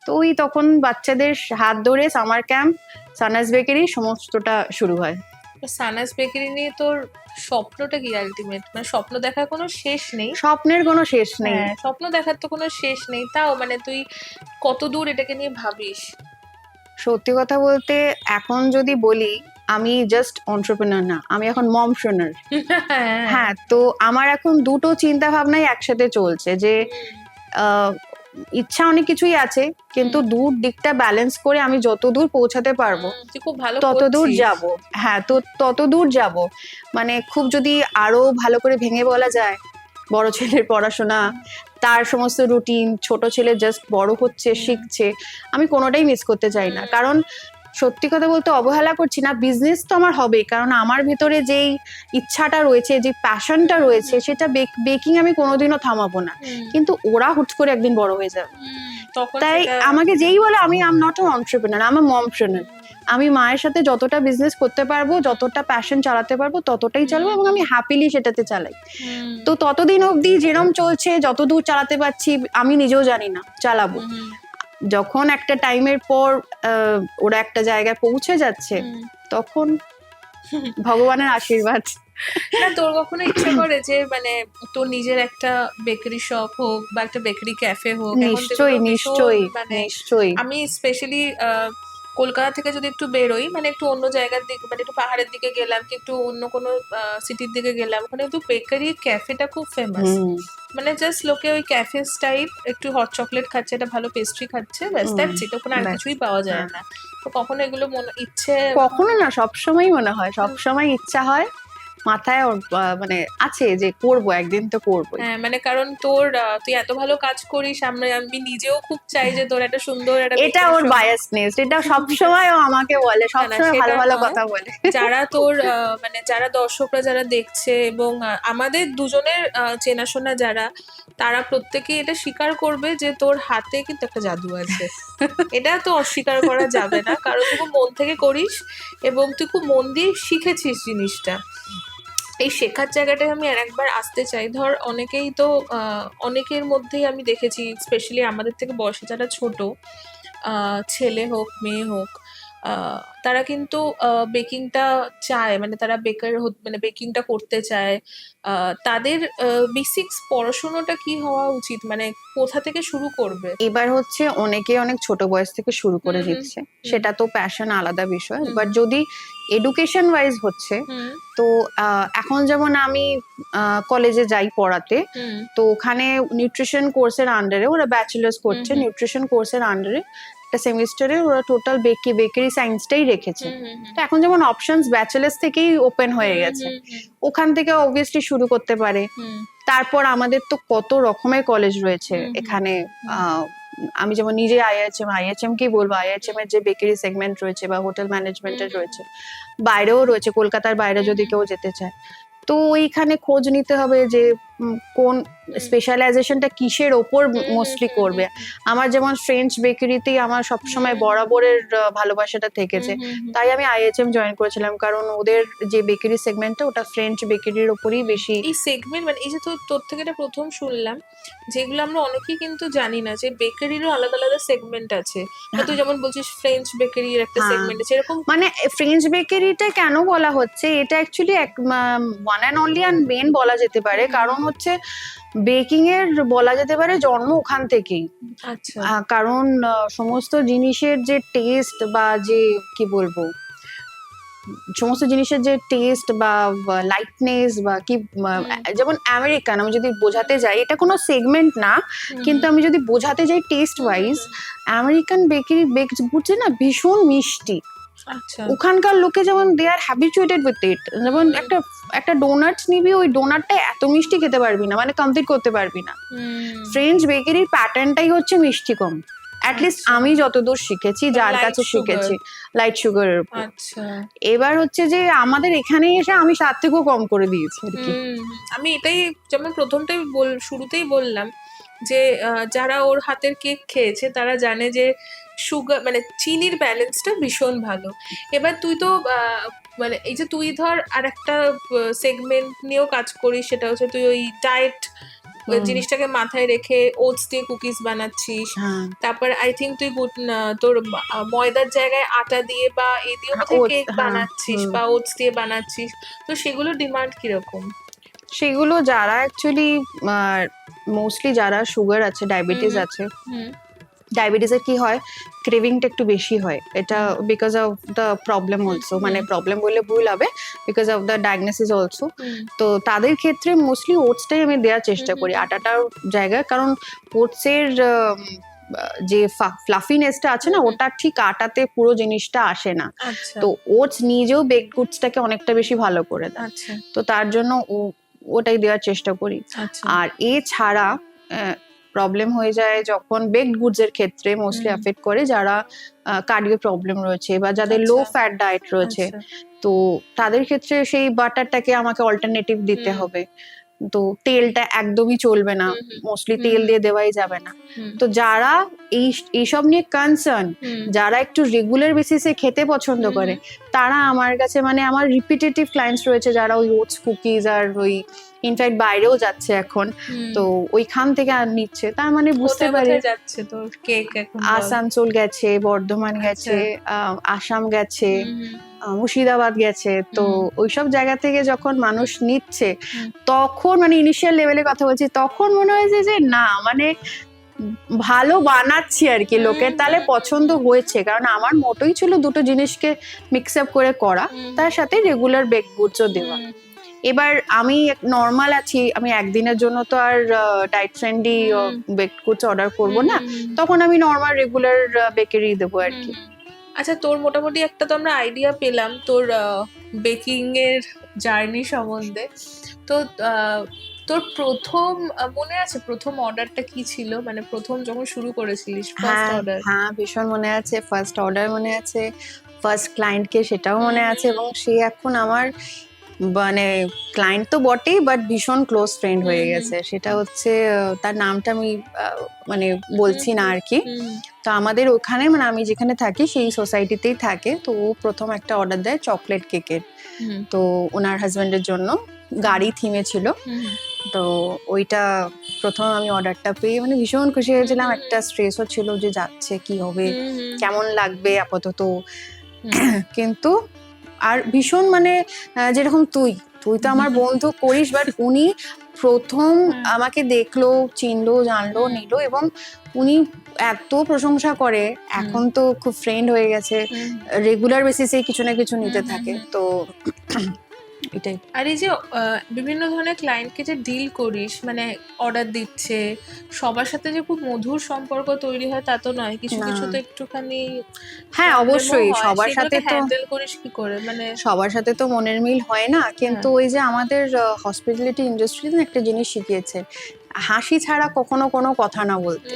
তো ওই তখন বাচ্চাদের হাত ধরে সামার ক্যাম্প, সানাস বেকারি সমস্তটা শুরু হয়। সানাস বেকারি নিয়ে তোর স্বপ্নটা কি আলটিমেট? মানে স্বপ্ন দেখার কোনো শেষ নেই। স্বপ্নের কোনো শেষ নেই। হ্যাঁ, স্বপ্ন দেখার তো কোনো শেষ নেই, তাও মানে তুই কত দূর এটাকে নিয়ে ভাবিস? সত্যি কথা বলতে এখন যদি বলি, আমি জাস্ট এন্টারপ্রেনার না, আমি এখন মমপ্রেনার। হ্যাঁ, তো আমার এখন দুটো চিন্তা ভাবনাই একসাথে চলছে, যে ইচ্ছা অনেক কিছুই আছে, কিন্তু দূর দিকটা ব্যালেন্স করে আমি যত দূর পৌঁছাতে পারবো তুই খুব ভালো তত দূর করছিস। যাব। হ্যাঁ, তো তত দূর যাব, মানে খুব যদি আরো ভালো করে ভেঙে বলা যায়, বড় ছেলের পড়াশোনা, তার সমস্ত রুটিন, ছোট ছেলে জাস্ট বড় হচ্ছে শিখছে, আমি কোনোটাই মিস করতে চাই না। কারণ সত্যি কথা বলতে অবহেলা করছি না, বিজনেস তো আমার হবেই, কারণ আমার ভেতরে যেই ইচ্ছাটা রয়েছে, যে প্যাশনটা রয়েছে, সেটা বেকিং আমি কোনোদিনও থামাবো না। কিন্তু ওরা হুট করে একদিন বড় হয়ে যাবে, তাই আমাকে যেই বলে আমি আম নট অ্যান এন্টারপ্রেনার, আমি মমপ্রেনার। আমি মায়ের সাথে যতটা বিজনেস করতে পারবো, যতটা প্যাশন চালাতে পারবো ততটাই চালাবো, এবং আমি হ্যাপিলি সেটাতে চালাই। তো ততদিন অবধি যেরম চলছে, যত দূর চালাতে পারছি আমি নিজেও জানি না, চালাবো। যখন একটা টাইমের পর ওরা একটা জায়গায় পৌঁছে যাচ্ছে, তখন ভগবানের আশীর্বাদ। না, তোর কখনো ইচ্ছা করে যে মানে তোর নিজের একটা বেকারি শপ হোক বা একটা বেকারি ক্যাফে হোক? নিশ্চয়ই নিশ্চয়ই মানে নিশ্চয়ই। আমি স্পেশালি কলকাতা থেকে যদি একটু বেরোই, মানে একটু অন্য জায়গার দিকে, মানে একটু পাহাড়ের দিকে গেলাম কি একটু অন্য কোনো সিটির দিকে গেলাম, ওখানে একটু বেকারি ক্যাফেটা খুব ফেমাস। মানে জাস্ট লোকে ওই ক্যাফে স্টাইল একটু হট চকলেট খাচ্ছে, একটা ভালো পেস্ট্রি খাচ্ছে, ব্যাস দ্যাটস ইট, ওখানে আর কিছুই পাওয়া যায় না। তো কখনো এগুলো ইচ্ছে? কখনো না, সবসময় মনে হয়, সবসময় ইচ্ছা হয় মাথায়, মানে আছে যে করব, একদিন তো করবো। হ্যাঁ, মানে কারণ তোর তুই এত ভালো কাজ করিস, আমি নিজেও খুব চাই যে তোর একটা সুন্দর একটা এটা ওর বায়াসনেস, এটা সবসময় ও আমাকে বলে, সবসময় ভালো ভালো কথা বলে। যারা তোর মানে যারা দর্শকরা যারা দেখছে, এবং আমাদের দুজনের চেনাশোনা যারা, তারা প্রত্যেকেই এটা স্বীকার করবে যে তোর হাতে কিন্তু একটা জাদু আছে। এটা তো অস্বীকার করা যাবে না, কারণ তুই খুব মন থেকে করিস এবং তুই খুব মন দিয়ে শিখেছিস জিনিসটা। এই শেখার জায়গাটায় আমি একবার আসতে চাই। ধর অনেকেই তো অনেকের মধ্যেই আমি দেখেছি, স্পেশালি আমাদের থেকে বয়সে যারা ছোট, ছেলে হোক মেয়ে হোক, তারা কিন্তু বেকিংটা চায়, মানে তারা মানে বেকিংটা করতে চায়। তাদের বেসিক্স পড়াশোনাটা কি হওয়া উচিত, মানে কোথা থেকে শুরু করবে? এবার হচ্ছে অনেকে অনেক ছোট বয়স থেকে শুরু করে দিচ্ছে, সেটা তো প্যাশন আলাদা বিষয়, বাট যদি এডুকেশন ওয়াইজ হচ্ছে, তো এখন যেমন আমি কলেজে যাই পড়াতে, তো ওখানে নিউট্রিশন কোর্সের আন্ডারে ওরা ব্যাচেলার্স করছে, নিউট্রিশন কোর্সের আন্ডারে একটা সেমিস্টারে ওরা টোটাল বেকারি সায়েন্সটাই রেখেছে। তো এখন যেমন অপশনস ব্যাচেলার্স থেকেই ওপেন হয়ে গেছে, ওখান থেকে অবভিয়াসলি শুরু করতে পারে। তারপর আমাদের তো কত রকমের কলেজ রয়েছে এখানে, আমি যেমন নিজে আইএইচএম কি বলবো, আইএইচএম এর যে বেকারি সেগমেন্ট রয়েছে বা হোটেল ম্যানেজমেন্টের রয়েছে, বাইরেও রয়েছে, কলকাতার বাইরে যদি কেউ যেতে চায়, তো ওইখানে খোঁজ নিতে হবে যে কোন স্পেশালাইজেশনটা কিসের ওপর মোস্টলি করবে। আমার যেমন ফ্রেঞ্চ বেকারিতেই আমার সবসময় বরাবরের ভালোবাসাটা থেকেছে, তাই আমি IHM জয়েন করেছিলাম, কারণ ওদের যে বেকারি সেগমেন্টটা ওটা ফ্রেঞ্চ বেকারির ওপরই বেশি। এই সেগমেন্ট মানে এই যে তোর থেকে এটা প্রথম শুনলাম, যেগুলো আমরা অনেকেই কিন্তু জানি না যে বেকারিরও আলাদা আলাদা সেগমেন্ট আছে। বা তুই যেমন বলছিস ফ্রেঞ্চ বেকারির একটা সেগমেন্ট আছে, এরকম মানে ফ্রেঞ্চ বেকারিটা কেন বলা হচ্ছে, এটা actually one and only and main বলা যেতে পারে, কারণ হচ্ছে বেকিং এর বলা যেতে পারে জন্ম ওখান থেকেই। আচ্ছা কারণ সমস্ত জিনিসের যে টেস্ট বা যে কি বলবো, সমস্ত জিনিসের যে টেস্ট বা লাইটনেস বা কি যেমন আমেরিকান, আমি যদি বোঝাতে যাই, এটা কোনো সেগমেন্ট না, কিন্তু আমি যদি বোঝাতে যাই taste wise, American bakery baked goods না ভীষণ মিষ্টি। আচ্ছা ওখানকার লোকে যেমন দে আর হ্যাবিচুয়েটেড উইথ ইট, যেমন একটা ডোনাটস নিবি, ওই ডোনাটটা এত মিষ্টি খেতে পারবি না, মানে কমপ্লিট করতে পারবি না। ফ্রেঞ্চ বেকারির প্যাটার্নটাই হচ্ছে মিষ্টি কম, অ্যাটলিস্ট আমি যতদূর শিখেছি, যার Light কাছে sugar. শিখেছি লাইট সুগারের উপর। আচ্ছা এবার হচ্ছে যে আমাদের এখানে এসে আমি 7 থেকেও কম করে দিয়েছি আর কি। আমি এটাই যেমন প্রথমটাই শুরুতেই বললাম যে যারা ওর হাতের কেক খেয়েছে তারা জানে যে সুগার মানে চিনির ব্যালেন্সটা ভীষণ ভালো। এবার তুই তো মানে এই যে তুই ধর আর একটা সেগমেন্ট নিয়েও কাজ করিস, সেটা হচ্ছে তুই ওই ডায়েট জিনিসটাকে মাথায় রেখে ওটস দিয়ে কুকিজ বানাচ্ছিস। তারপর আই থিঙ্ক তুই তোর ময়দার জায়গায় আটা দিয়ে বা এ দিয়ে কেক বানাচ্ছিস বা ওটস দিয়ে বানাচ্ছিস, তো সেগুলোর ডিমান্ড কিরকম? সেগুলো যারা অ্যাকচুয়ালি মোস্টলি যারা সুগার আছে, ডায়াবেটিস আছে, ডায়াবেটিসের কি হয়, ক্রেভিংটা একটু বেশি হয়, এটা because of the problem also, মানে প্রবলেম বললে ভুল হবে, because of the diagnosis also. তো তাদের ক্ষেত্রে মোস্টলি ওটসটাই আমি দেওয়ার চেষ্টা করি আটাটার জায়গায়, কারণ ওটসের যে ফ্লাফিনেসটা আছে না, ওটা ঠিক আটাতে পুরো জিনিসটা আসে না। তো ওটস নিজেও বেকড গুডসটাকে অনেকটা বেশি ভালো করে দেয়, তো তার জন্য ওটাই দেওয়ার চেষ্টা করি। আর এছাড়া প্রবলেম হয়ে যায় যখন বেকড গুডস এর ক্ষেত্রে মোস্টলি এফেক্ট করে যারা কার্ডিও প্রবলেম রয়েছে বা যাদের লো ফ্যাট ডায়েট রয়েছে, তো তাদের ক্ষেত্রে সেই বাটারটাকে আমাকে অল্টারনেটিভ দিতে হবে। তো তেলটা একদমই চলবে না, মোস্টলি তেল দিয়ে দেওয়াই যাবে না। তো যারা এইসব নিয়ে কনসার্ন, যারা একটু রেগুলার বেসিসে খেতে পছন্দ করে, তারা আমার কাছে, মানে আমার রিপিটেটিভ ক্লায়েন্টস রয়েছে যারা ওই ওটস কুকিজ আর ওই ইনফ্যাক্ট বাইরেও যাচ্ছে এখন, তো ওইখান থেকে আর নিচ্ছে, তার মানে বুঝতে পারে যাচ্ছে তোর কেক এখন আসানসোল গেছে, বর্ধমান গেছে, আসাম গেছে, মুর্শিদাবাদ গেছে, তো ওইসব জায়গা থেকে যখন মানুষ নিচ্ছে, তখন মানে ইনিশিয়াল লেভেলে কথা বলছি, তখন মনে হয়েছে যে না, মানে ভালো বানাচ্ছি আর কি, লোকের তাহলে পছন্দ হয়েছে, কারণ আমার মোটোই ছিল দুটো জিনিসকে মিক্স আপ করে করা, তার সাথে রেগুলার বেকড গুডসও দেওয়া। এবার আমি নর্মাল আছি, আমি একদিনের জন্য তো আর diet friendly baked goods order করব না, তখন আমি নর্মাল রেগুলার বেকারি দেবো আর কি। আচ্ছা, তোর মোটামুটি একটা তো আমরা আইডিয়া পেলাম তোর বেকিং এর জার্নি সম্বন্ধে। তো তোর প্রথম মনে আছে প্রথম অর্ডারটা কি ছিল, মানে প্রথম যখন শুরু করেছিলিস ফার্স্ট অর্ডার? হ্যাঁ, ভীষণ মনে আছে, ফার্স্ট অর্ডার মনে আছে, ফার্স্ট ক্লায়েন্টকে সেটাও মনে আছে, এবং সে এখন আমার মানে ক্লায়েন্ট তো বটেই, বাট ভীষণ ক্লোজ ফ্রেন্ড হয়ে গেছে। সেটা হচ্ছে, তার নামটা আমি মানে বলছি না আর কি। তো আমাদের ওখানে, মানে আমি যেখানে থাকি সেই সোসাইটিতেই থাকে, তো ও প্রথম একটা অর্ডার দেয় চকলেট কেকের, তো ওনার হাজবেন্ডের জন্য গাড়ি থিমে ছিল, তো ওইটা প্রথম আমি অর্ডারটা পেয়ে মানে ভীষণ খুশি হয়েছিলাম, একটা স্ট্রেসও ছিল যে যাচ্ছে কি হবে, কেমন লাগবে আপাতত, কিন্তু আর ভীষণ মানে যেরকম তুই তো আমার বন্ধু করিস, বাট উনি প্রথম আমাকে দেখলো, চিনলো, জানলো, নিল, এবং উনি এত প্রশংসা করে, এখন তো খুব ফ্রেন্ড হয়ে গেছে, রেগুলার বেসিসে কিছু না কিছু নিতে থাকে, তো এটাই। আর এই যে বিভিন্ন ধরনের ক্লায়েন্টকে যে ডিল করিস, মানে অর্ডার দিচ্ছে, সবার সাথে যে খুব মধুর সম্পর্ক তৈরি হয় তা তো নয়, কিছু কিছু তো একটুখানি। হ্যাঁ, অবশ্যই সবার সাথে তো হ্যান্ডেল করিস কি করে, মানে সবার সাথে তো মনের মিল হয় না, কিন্তু ওই যে আমাদের হসপিটালিটি ইন্ডাস্ট্রিতে একটা জিনিস শিখিয়েছে, হাসি ছাড়া কখনো কোনো কথা না বলতে,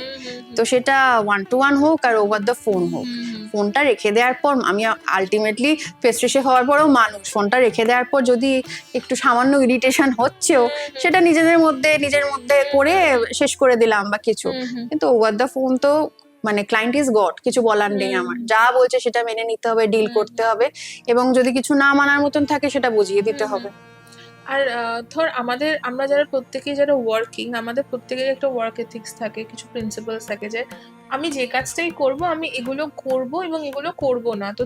তো সেটা 1-to-1 হোক আর ওভার দ্য ফোন হোক, ফোনটা রেখে দেওয়ার পর আমি আলটিমেটলি পেস্ট্রি শেফ হওয়ার পরেও মানুষ, ফোনটা রেখে দেওয়ার পর যদি একটু সামান্য ইরিটেশন হচ্ছেও সেটা নিজের মধ্যে করে শেষ করে দিলাম বা কিছু, কিন্তু ওভার দ্য ফোন তো মানে ক্লায়েন্ট ইজ গড, কিছু বলার নেই আমার, যা বলছে সেটা মেনে নিতে হবে, ডিল করতে হবে, এবং যদি কিছু না মানার মতন থাকে সেটা বুঝিয়ে দিতে হবে। আর ধর আমরা যারা প্রত্যেকেই যারা ওয়ার্কিং, আমাদের প্রত্যেকের একটা ওয়ার্ক এথিক্স থাকে, কিছু প্রিন্সিপালস থাকে যে আমি যে কাজটাই করব আমি এগুলো করব এবং এগুলো করব না। তো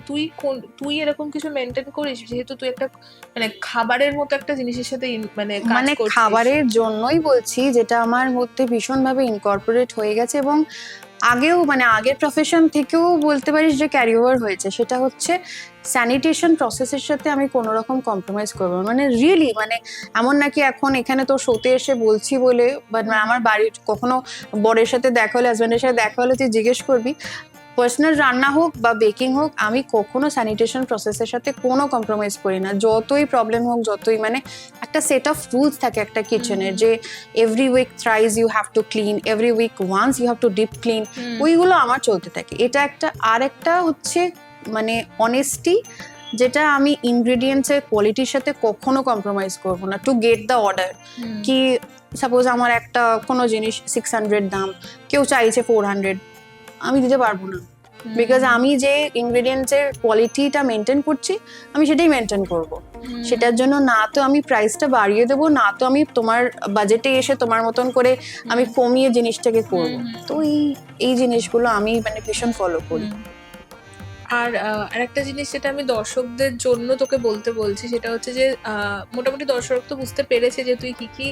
তুই এরকম কিছু মেনটেন করিস, যেহেতু তুই একটা মানে খাবারের মতো একটা জিনিসের সাথে মানে খাবারের জন্যই বলছি, যেটা আমার মধ্যে ভীষণভাবে ইনকর্পোরেট হয়ে গেছে এবং আগেও মানে আগের প্রফেশন থেকেও বলতে পারিস যে ক্যারি ওভার হয়েছে, সেটা হচ্ছে স্যানিটেশন প্রসেসের সাথে আমি কোনো রকম কম্প্রোমাইজ করবো না। মানে রিয়েলি মানে এমন নাকি এখন এখানে তো শোতে এসে বলছি বলে, বাট আমার বাড়ির কখনো বরের সাথে দেখা হলে, হাজব্যান্ডের সাথে দেখা হলে তুই জিজ্ঞেস করবি, পার্সোনাল রান্না হোক বা বেকিং হোক, আমি কখনো স্যানিটেশন প্রসেসের সাথে কোনো কম্প্রোমাইজ করি না। যতই প্রবলেম হোক, যতই মানে একটা সেট অফ রুলস থাকে একটা কিচেনের, যে every week thrice you have to clean, every week once you have to deep clean, ওইগুলো আমার চলতে থাকে। এটা একটা, আর একটা হচ্ছে মানে অনেস্টি, যেটা আমি ইনগ্রেডিয়েন্টসের কোয়ালিটির সাথে কখনো কম্প্রোমাইজ করবো না টু গেট দ্য অর্ডার। কি সাপোজ আমার একটা কোনো জিনিস 600 দাম, কেউ চাইছে 400, আমি দিতে পারবো না, বিকজ আমি যে ইনগ্রেডিয়েন্টসের কোয়ালিটিটা মেনটেন করছি আমি সেটাই মেনটেন করব। সেটার জন্য না তো আমি প্রাইসটা বাড়িয়ে দেবো, না তো আমি তোমার বাজেটে এসে তোমার মতন করে আমি কমিয়ে জিনিসটাকে করব। তো এই জিনিসগুলো আমি মানে ভীষণ ফলো করি। আর আরেকটা জিনিস যেটা আমি দর্শকদের জন্য তোকে বলতে বলছি, সেটা হচ্ছে যে মোটামুটি দর্শক তো বুঝতে পেরেছে যে তুই কি কি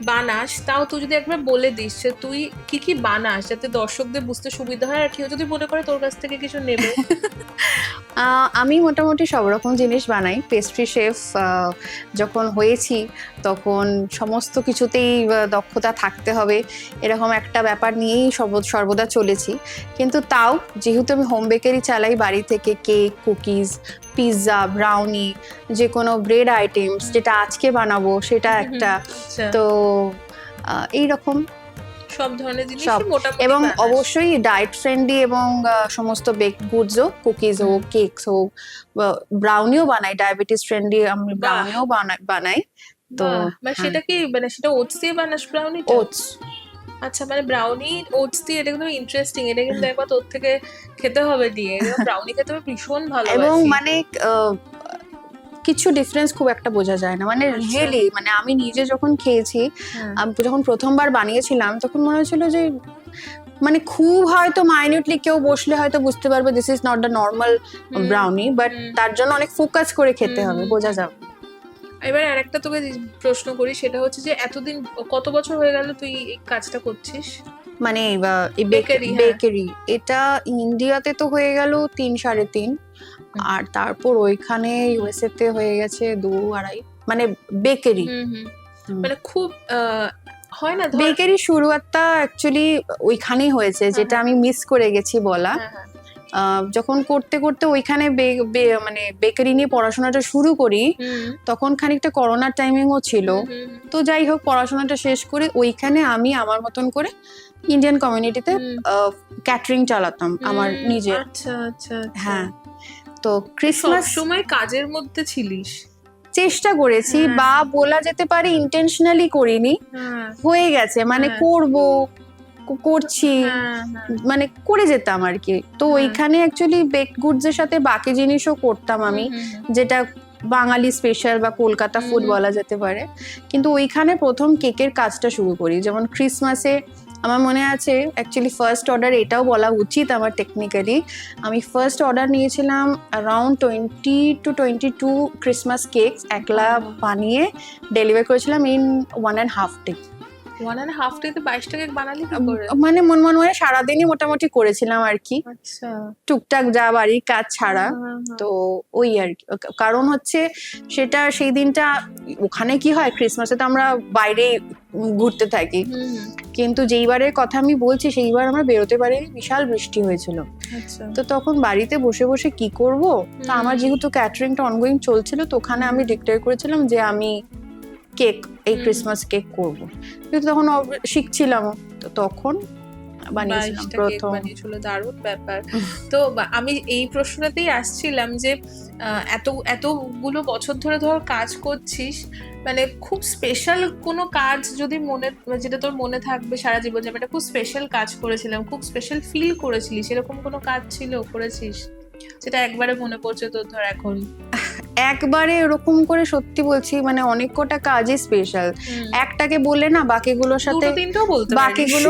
বানাস, তাও তুই যদি একবার বলে দিস যে তুই কি কি বানাস, যাতে দর্শকদের বুঝতে সুবিধা হয়, আর কেউ যদি মনে করে তোর কাছ থেকে কিছু নেবে। আমি মোটামুটি সব রকম জিনিস বানাই। পেস্ট্রি শেফ যখন হয়েছি তখন সমস্ত কিছুতেই দক্ষতা থাকতে হবে এরকম একটা ব্যাপার নিয়েই সর্বদা চলেছি। কিন্তু তাও যেহেতু আমি হোম বেকারি চালাই, বাড়ি থেকে কেক, কুকিজ, পিৎজা, ব্রাউনি, যে কোনো ব্রেড আইটেমস যেটা আজকে বানাবো সেটা একটা, তো এইরকম সব ধরনের জিনিস মোটামুটি, এবং অবশ্যই ডায়েট ফ্রেন্ডলি এবং সমস্ত বেক গুডস হোক, কুকিজ হোক, কেকস হোক, ব্রাউনিও বানাই ডায়াবেটিস ফ্রেন্ডলি, আমি ব্রাউনিও বানাই। তো মানে সেটা কি মানে সেটা ওটস দিয়ে বানাস ব্রাউনি? ওটস, আচ্ছা, মানে ব্রাউনি ওটস দিয়ে, এটা কিন্তু ইন্টারেস্টিং, এটা কিন্তু একবার তোর থেকে খেতে হবে দিয়ে, ব্রাউনি খেতে হবে ভীষণ ভালো। এবং মানে কিছু ডিফারেন্স খুব একটা বোঝা যায় না, মানে রিয়েলি মানে আমি নিজে যখন খেয়েছি, যখন প্রথমবার বানিয়েছিলাম তখন মনে হচ্ছিল যে মানে খুব হয়তো মাইনিউটলি কেউ বসলে হয়তো বুঝতে পারবে this is not the normal brownie, but তার জন্য অনেক ফোকাস করে খেতে হবে, বোঝা যাবে। এবার আরেকটা তোকে প্রশ্ন করি, সেটা হচ্ছে যে এতদিন কত বছর হয়ে গেল তুই এই কাজটা করছিস? মানে বেকারি এটা ইন্ডিয়াতে তো হয়ে গেল 3-3.5, আর তারপর ওইখানে ইউএসএ তে হয়ে গেছে 2-2.5, মানে বেকারি। মানে খুব হয় না, বেকারি শুরুয়াতটা অ্যাকচুয়ালি ওইখানেই হয়েছে, যেটা আমি মিস করে গেছি বলা। যখন করতে করতে ওইখানে মানে বেকারি নিয়ে পড়াশোনাটা শুরু করি, তখন খানিকটা করোনার টাইমিংও ছিল। তো যাই হোক, পড়াশোনাটা শেষ করে ওইখানে আমি আমার মতন করে ইন্ডিয়ান কমিউনিটিতে ক্যাটারিং চালাতাম আমার নিজের। আচ্ছা আচ্ছা, হ্যাঁ। তো ক্রিসমাস সময় কাজের মধ্যে ছিলিস? চেষ্টা করেছি, বা বলা যেতে পারে ইন্টেনশনালি করিনি, হয়ে গেছে মানে করছি, মানে করে যেতাম আর কি। তো ওইখানে অ্যাকচুয়ালি বেক গুডস এর সাথে বাকি জিনিসও করতাম আমি, যেটা বাঙালি স্পেশাল বা কলকাতা ফুড বলা যেতে পারে। কিন্তু ওইখানে প্রথম কেকের কাজটা শুরু করি, যেমন ক্রিসমাসে আমার মনে আছে অ্যাকচুয়ালি ফার্স্ট অর্ডার, এটাও বলা উচিত আমার টেকনিক্যালি, আমি ফার্স্ট অর্ডার নিয়েছিলাম অ্যারাউন্ড 20-22 ক্রিসমাস কেকস একলা বানিয়ে ডেলিভার করেছিলাম ইন 1.5 ডে। 1.5 ডেতে 22টা কেক বানালি কি করে? মানে মনে সারাদিনই মোটামুটি করেছিলাম আর কি, টুকটাক যা বাড়ির কাজ ছাড়া। তো ওই আর কি, কারণ হচ্ছে সেটা সেই দিনটা ওখানে কি হয়, ক্রিসমাসে তো আমরা বাইরে ঘুরতে থাকি, কিন্তু যেইবারের কথা আমি বলছি সেইবার আমরা বেরোতে পারিনি, বিশাল বৃষ্টি হয়েছিল। তো তখন বাড়িতে বসে বসে কি করব, তো আমার যেহেতু ক্যাটারিংটা অনগোয়িং চলছিল, তো ওখানে আমি ডিক্লেয়ার করেছিলাম যে আমি কেক, এই ক্রিসমাস কেক করব, কিন্তু তখন শিখছিলাম। তো তখন বানিয়েছিলাম 22টা কেক প্রথম। বানিয়েছিল, দারুণ ব্যাপার। তো আমি এই প্রশ্নতেই আসছিলাম যে এতগুলো বছর ধরে ধর কাজ করছিস, মানে খুব স্পেশাল কোনো কাজ যদি যেটা তোর মনে থাকবে সারা জীবন, যে আমি একটা খুব স্পেশাল কাজ করেছিলাম, খুব স্পেশাল ফিল করেছিলিস, এরকম কোনো কাজ করেছিস যেটা একবারে মনে পড়ছে তোর ধর এখন? একবারে এরকম করে সত্যি বলছি, মানে অনেক কটা কাজই স্পেশাল, একটাকে বললে না বাকিগুলোর সাথে দুটো তিনটেও বলতে পারিস, বাকিগুলো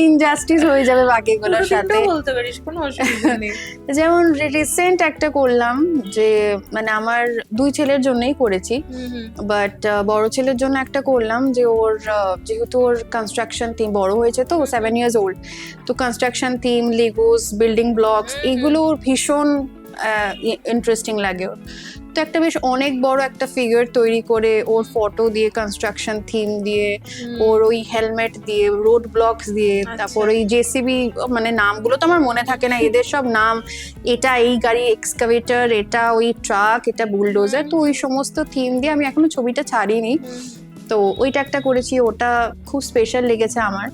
ইনজাস্টিস হয়ে যাবে বাকিগুলোর দুটো সাথে। তিনটেও বলতে পারিস, কোনো অসুবিধা নেই। যেমন রিসেন্ট একটা করলাম, যে মানে আমার দুই ছেলের জন্যই করেছি, বাট বড় ছেলের জন্য একটা করলাম, যে ওর যেহেতু ওর কনস্ট্রাকশন থিম, বড় হয়েছে তো 7 years old, তো কনস্ট্রাকশন থিম, লিগোস, বিল্ডিং ব্লকস, এইগুলো ওর ভীষণ ইন্টারেস্টিং লাগে ওর। তো একটা বেশ অনেক বড় একটা ফিগার তৈরি করে ওর ফটো দিয়ে, কনস্ট্রাকশন থিম দিয়ে, ওর ওই হেলমেট দিয়ে, রোড ব্লকস দিয়ে, তারপর ওই জেসিবি, মানে নামগুলো তো আমার মনে থাকে না এদের সব নাম, এটা এই গাড়ি এক্সকাভেটর, এটা ওই ট্রাক, এটা বুলডোজার, তো ওই সমস্ত থিম দিয়ে আমি এখনো ছবিটা ছাড়িনি, তো ওইটা একটা করেছি, ওটা খুব স্পেশাল লেগেছে আমার।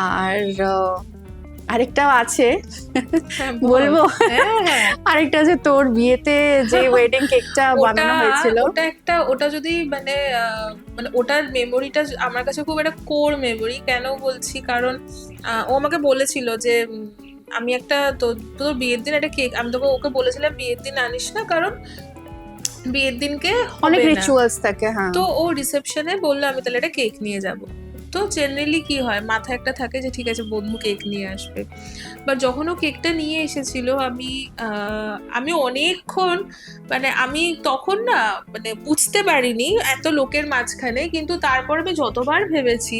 আর আরেকটাও আছে, বলবো? আরেকটা যে তোর বিয়েতে যে ওয়েডিং কেকটা বানানো হয়েছিল, ওটা যদি মানে ওটার মেমোরিটা আমার কাছে খুব একটা কোর মেমোরি। কেন বলছি, কারণ ও আমাকে বলেছিল যে আমি একটা তোর বিয়ের দিন একটা কেক, আমি তোকে ওকে বলেছিলাম বিয়ের দিন আনিস না, কারণ বিয়ের দিনকে অনেক রিচুয়ালস থাকে। হ্যাঁ, তো ও রিসেপশনে বললো আমি তাহলে একটা কেক নিয়ে যাব। তো জেনারেলি কি হয়, মাথায় একটা থাকে যে ঠিক আছে বন্ধু কেক নিয়ে আসবে, বাট যখন ও কেকটা নিয়ে এসেছিল আমি অনেকক্ষণ, মানে আমি তখন না মানে বুঝতে পারিনি এত লোকের মাঝখানে, কিন্তু তারপর আমি যতবার ভেবেছি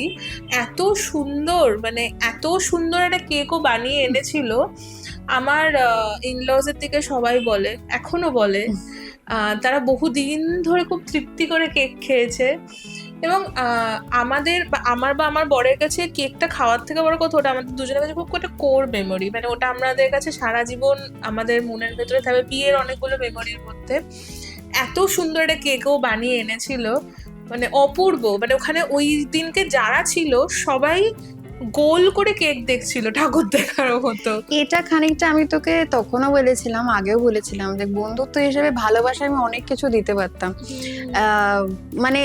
এত সুন্দর, মানে এত সুন্দর একটা কেকও বানিয়ে এনেছিল। আমার ইনলজের দিকে সবাই বলে, এখনো বলে, তারা বহুদিন ধরে খুব তৃপ্তি করে কেক খেয়েছে। এবং আমার বরের কাছে কেকটা খাওয়ার থেকে বড় কথা, ওটা আমাদের দুজনের কাছে খুব একটা কোর মেমোরি, মানে ওটা আমাদের কাছে সারা জীবন আমাদের মনের ভেতরে থাকবে, বিয়ের অনেকগুলো মেমোরির মধ্যে। এত সুন্দর একটা কেকও বানিয়ে এনেছিল, মানে অপূর্ব, মানে ওখানে ওই দিনকে যারা ছিল সবাই গোল করে কেক দেখছিল, ঠাকুর দেখার মতো। এটা খানিকটা আমি তোকে তখনও বলেছিলাম, আগেও বলেছিলাম, যে বন্ধুত্ব হিসেবে ভালোবাসা আমি অনেক কিছু দিতে পারতাম, মানে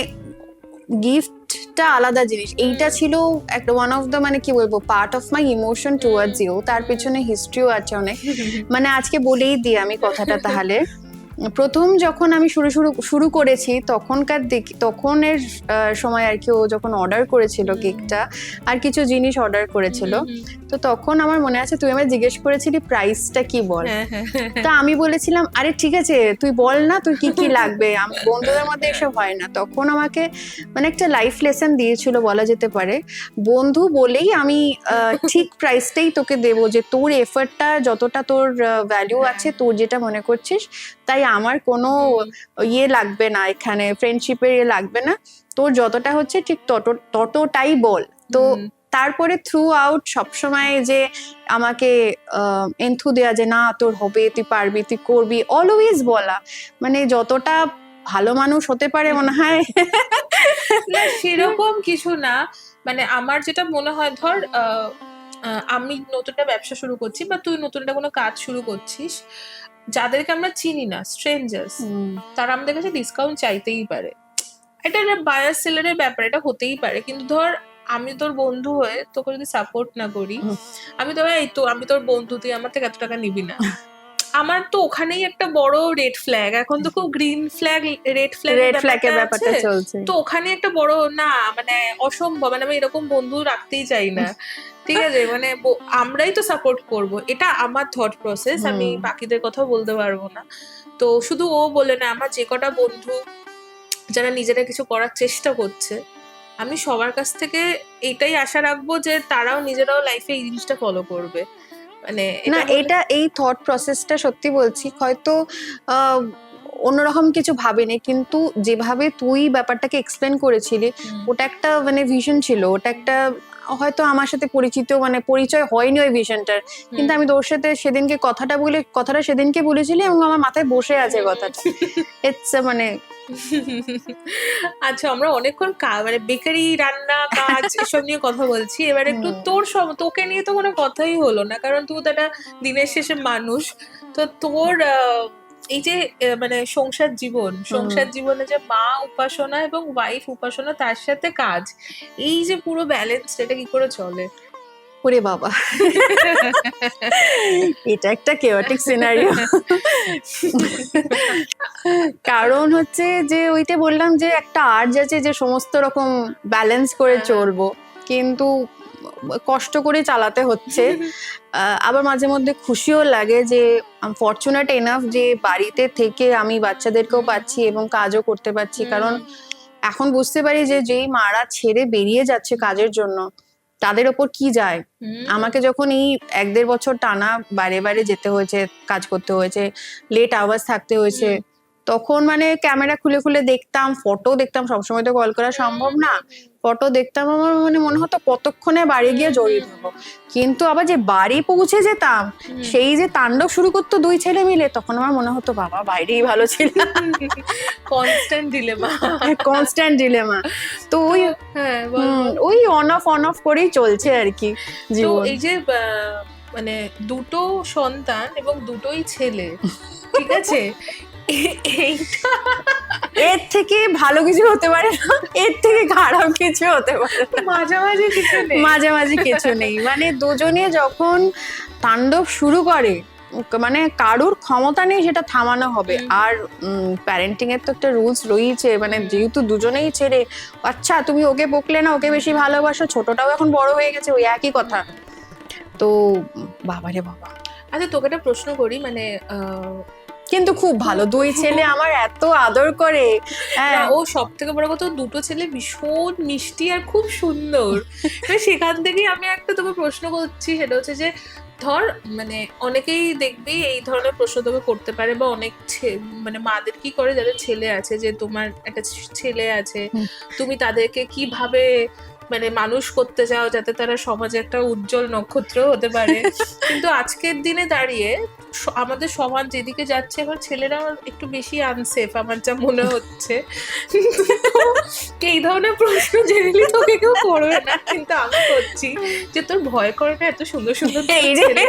গিফটটা আলাদা জিনিস, এইটা ছিল একটা ওয়ান অফ দ্য, মানে কি বলবো, part of my emotion towards you. তার পিছনে হিস্ট্রিও আছে অনেক, মানে আজকে বলেই দিই আমি কথাটা তাহলে। প্রথম যখন আমি শুরু করেছি তখনের সময় আর কি, ও যখন অর্ডার করেছিল কেকটা, আর কিছু জিনিস অর্ডার করেছিল, তো তখন আমার মনে আছে তুই আমায় জিজ্ঞেস করেছিলি প্রাইসটা কি বল, তা আমি বলেছিলাম আরে ঠিক আছে তুই বল না তুই কি কি লাগবে, বন্ধুদের মধ্যে এসব হয় না। তখন আমাকে মানে একটা লাইফ লেসন দিয়েছিল বলা যেতে পারে, বন্ধু বলেই আমি ঠিক প্রাইসটাই তোকে দেবো, যে তোর এফর্টটা যতটা, তোর ভ্যালু আছে, তোর যেটা মনে করছিস, তাই আমার কোনো ইয়ে লাগবে না, এখানে ফ্রেন্ডশিপের ইয়ে লাগবে না, তোর যতটা হচ্ছে ঠিক ততটাই বল। তো তারপরে থ্রু আউট সবসময় যে আমাকে এন্থু দেয়া, যে না তোর হবে, তুই পারবি, তুই করবি, অলওয়েজ বলা, মানে যতটা ভালো মানুষ হতে পারে মনে হয় না সেরকম কিছু না। মানে আমার যেটা মনে হয়, ধর আমি নতুন একটা ব্যবসা শুরু করছি, বা তুই নতুন একটা কোনো কাজ শুরু করছিস, যাদেরকে আমরা চিনি না, স্ট্রেঞ্জার্স, তারা আমাদের কাছে ডিসকাউন্ট চাইতেই পারে, এটা একটা বায়ার সেলারের ব্যাপার, এটা হতেই পারে। কিন্তু ধর আমি তোর বন্ধু হয়ে তোকে যদি সাপোর্ট না করি, আমি তোর বন্ধু, তুই আমার থেকে এত টাকা নিবি না, আমার তো ওখানেই একটা বড় রেড ফ্ল্যাগ। এখন তো খুব গ্রিন ফ্ল্যাগ, রেড ফ্ল্যাগের ব্যাপারটা চলছে, তো ওখানে একটা বড় না, মানে অসম্ভব, মানে আমি এরকম বন্ধু রাখতেই চাই না, ঠিক আছে? মানে আমরাই তো সাপোর্ট করব, এটা আমার থট প্রসেস, আমি বাকিদের কথাও বলতে পারবো না। তো শুধু ও বলে না, আমার যে কটা বন্ধু যারা নিজেরা কিছু করার চেষ্টা করছে, আমি সবার কাছ থেকে এটাই আশা রাখবো যে তারাও নিজেরাও লাইফে এই জিনিসটা ফলো করবে। মানে না, এটা এই থট প্রসেসটা সত্যি বলছি, হয়তো অন্যরকম কিছু ভাবিনি, কিন্তু যেভাবে তুই ব্যাপারটাকে এক্সপ্লেন করেছিলি, ওটা একটা মানে ভিশন ছিল, ওটা একটা হয়তো আমার সাথে পরিচয় হয়নি ওই ভিশনটার, কিন্তু আমি তোর সাথে সেদিনকে কথাটা সেদিনকে বলেছিলি এবং আমার মাথায় বসে আছে কথাটা। ইটস মানে আচ্ছা, আমরা অনেকক্ষণ মানে বেকারি রান্না কাজ এসব নিয়ে কথা বলছি। এবার একটু তোকে নিয়ে তো কোনো কথাই হলো না, কারণ তুই তো একটা দিনের শেষে মানুষ। তো তোর এই যে মানে সংসার জীবনে যে মা উপাসনা এবং ওয়াইফ উপাসনা, তার সাথে কাজ, এই যে পুরো ব্যালেন্স, এটা কি করে চলে? ওরে বাবা, এটা একটা কেওয়াটিক সিনারিও। কারণ হচ্ছে যে ওইটা বললাম যে একটা আর্জ আছে যে সমস্ত রকম ব্যালেন্স করে চলবো, কিন্তু কষ্ট করে চালাতে হচ্ছে। আবার মাঝে মধ্যে খুশিও লাগে যে ফরচুনেট এনাফ যে বাড়িতে থেকে আমি বাচ্চাদেরকেও পাচ্ছি এবং কাজও করতে পারছি। কারণ এখন বুঝতে পারি যে যেই মারা ছেড়ে বেরিয়ে যাচ্ছে কাজের জন্য, তাদের ওপর কি যায়। আমাকে যখন এই 1-1.5 বছর টানা বাইরে বাইরে যেতে হয়েছে, কাজ করতে হয়েছে, লেট আওয়ার্স থাকতে হয়েছে, তখন মানে ক্যামেরা খুলে খুলে দেখতাম, ফটো দেখতাম, সবসময় তো কল করা সম্ভব না, ফটো দেখতাম, আমার মানে মনে হতো কতক্ষণে বাড়ি গিয়ে জড়িয়ে দেবো। কিন্তু আবার যে বাড়ি পৌঁছে যেতাম, সেই যে তাণ্ডব শুরু করতো 2 ছেলে মিলে, তখন আমার মনে হতো বাবা বাইরেই ভালো ছিল। Constant dilemma. তো ওই ওই অন অফ করেই চলছে আর কি জীবন। এই যে মানে দুটো সন্তান এবং দুটোই ছেলে, ঠিক আছে, এর থেকে ভালো কিছু হতে পারে না, এর থেকে খারাপ কিছু হতে পারে না, মাঝামাঝি কিছু নেই। মানে দুজনে যখন তাণ্ডব শুরু করে, মানে কারুর ক্ষমতা নেই সেটা থামানো হবে। আর প্যারেন্টিং এর তো একটা রুলস রয়েছে, মানে যেহেতু দুজনেই ছেড়ে, আচ্ছা তুমি ওকে বকলে না, ওকে বেশি ভালোবাসো, ছোটটাও এখন বড় হয়ে গেছে, ওই একই কথা। তো বাবারে বাবা। আচ্ছা, তোকে একটা প্রশ্ন করি, মানে কিন্তু খুব ভালো, 2 ছেলে আমার এত আদর করে। ও সব থেকে বড় কথা, দুটো ছেলে ভীষণ মিষ্টি আর খুব সুন্দর। সেখান থেকেই আমি একটা তোকে প্রশ্ন করছি, সেটা হচ্ছে যে ধর মানে অনেকেই দেখবি এই ধরনের প্রশ্ন তোকে করতে পারে, বা অনেক মানে মাদের কি করে যাদের ছেলে আছে, যে তোমার একটা ছেলে আছে, তুমি তাদেরকে কিভাবে মানে মানুষ করতে চাও যাতে তারা সমাজে একটা উজ্জ্বল নক্ষত্র হতে পারে। কিন্তু আজকের দিনে দাঁড়িয়ে আমাদের সমাজ যেদিকে যাচ্ছে, এবার ছেলেরা একটু বেশি আনসেফ আমার যা মনে হচ্ছে। এই ধরনের প্রশ্ন জেনারেলি তোকে কেউ করবে না, কিন্তু আমি করছি যে তোর ভয় করে না এত সুন্দর সুন্দর ছেলে?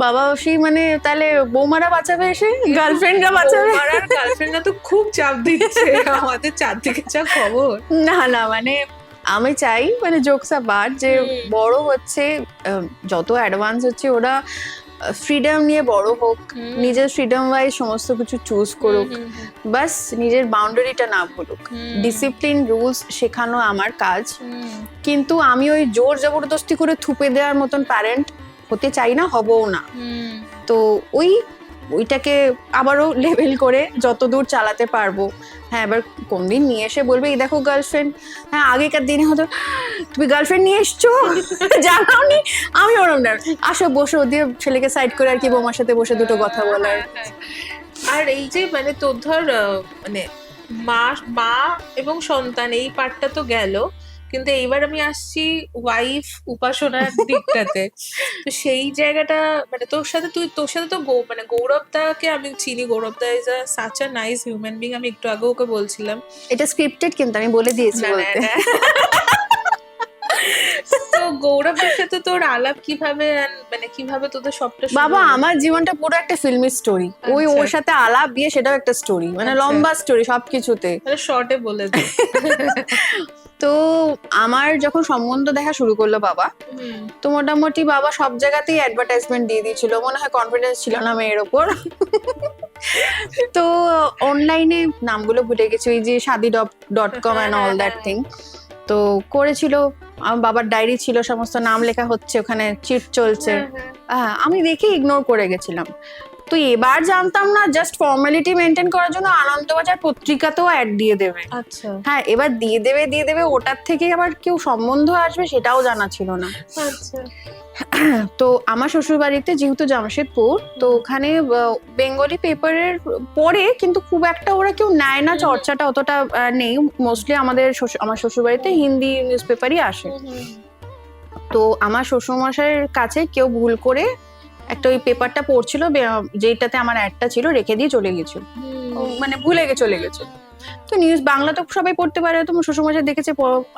বাবা সেই মানে তাহলে বৌমারা বাঁচাবে, এসে গার্লফ্রেন্ডরা বাঁচাবে? গার্লফ্রেন্ডরা তো খুব চাপ দিচ্ছে আমাদের চারদিকে যা খবর। না না, মানে আমি চাই মানে জোকস আপার্ট, যে বড় হচ্ছে, যত অ্যাডভান্স হচ্ছে ওরা ফ্রিডম নিয়ে বড় হোক, নিজের ফ্রিডম ওয়াইজ সমস্ত কিছু চুজ করুক, বাস নিজের বাউন্ডারিটা না ভুলুক। ডিসিপ্লিন রুলস শেখানো আমার কাজ, কিন্তু আমি ওই জোর জবরদস্তি করে থুপে দেওয়ার মতন প্যারেন্ট হতে চাই না, হবও না। তো ওইটাকে আবারও লেভেল করে যত দূর চালাতে পারবো। হ্যাঁ, এবার কোনদিন নিয়ে এসে বলবে এই দেখো গার্লফ্রেন্ড, হ্যাঁ আগেকার দিনে হতো তুমি গার্লফ্রেন্ড নিয়ে এসছো, জানাওনি, আমি ওরম না, আসো বসো, দিয়ে ছেলেকে সাইড করে আর কি বৌমার সাথে বসে দুটো কথা বলার। আর এই যে মানে তোর ধর মানে মা এবং সন্তান এই পার্টটা তো গেল, কিন্তু এইবার আমি আসছি ওয়াইফ উপাসনার দিকটাতে। তো সেই জায়গাটা মানে তোর সাথে তো মানে গৌরবদাকে আমি চিনি, গৌরবদা is a such a nice human being, আমি একটু আগে ওকে বলছিলাম। এটা স্ক্রিপ্টেড, কিন্তু আমি বলে দিয়েছি বলতে। তো গৌরবের সাথে তোর আলাপ কিভাবে, মানে কিভাবে তোদের সবটা? বাবা আমার জীবনটা পুরো একটা ফিল্মি স্টোরি, ওই ওর সাথে আলাপ বিয়ে সেটাও একটা স্টোরি, মানে লম্বা স্টোরি সবকিছুতে, শর্টে বলে দে। তো আমার যখন সম্বন্ধ দেখা শুরু করলো বাবা, তো মোটামুটি বাবা সব জায়গাতেই অ্যাডভার্টাইজমেন্ট দিয়ে দিয়েছিল, মনে হয় কনফিডেন্স ছিল না মেয়ের ওপর। তো অনলাইনে নামগুলো ভুলে গেছি, ওই যে shadi.com and all that thing, তো করেছিল, আমার বাবার ডায়েরি ছিল, সমস্ত নাম লেখা হচ্ছে ওখানে, চিট চলছে। আমি দেখে ইগনোর করে গেছিলাম। তো এবার জানতাম না জাস্ট ফর্মালিটি মেনটেন করার জন্য আনন্দবাজার পত্রিকাতেও অ্যাড দিয়ে দেবে। আচ্ছা, হ্যাঁ এবার দিয়ে দেবে, ওটার থেকে আবার কেউ সম্বন্ধ আসবে সেটাও জানা ছিল না। আচ্ছা। তো আমার শ্বশুর বাড়িতে যেহেতু জামশেদপুর, তো ওখানে বেঙ্গলি পেপারের পড়ে, কিন্তু খুব একটা ওরা কেউ নেয় না, চর্চাটা অতটা নেই, মোস্টলি আমার শ্বশুর বাড়িতে হিন্দি নিউজ পেপারই আসে। তো আমার শ্বশুরমশাইয়ের কাছে কেউ ভুল করে একটা ওই পেপারটা পড়ছিল যেটাতে আমার অ্যাডটা ছিল, রেখে দিয়ে চলে গেছিল। ও মানে ভুলে চলে গেছে। তো নিউজ বাংলা তো সবাই পড়তে পারে, তো শ্বশুরমশাই দেখেছে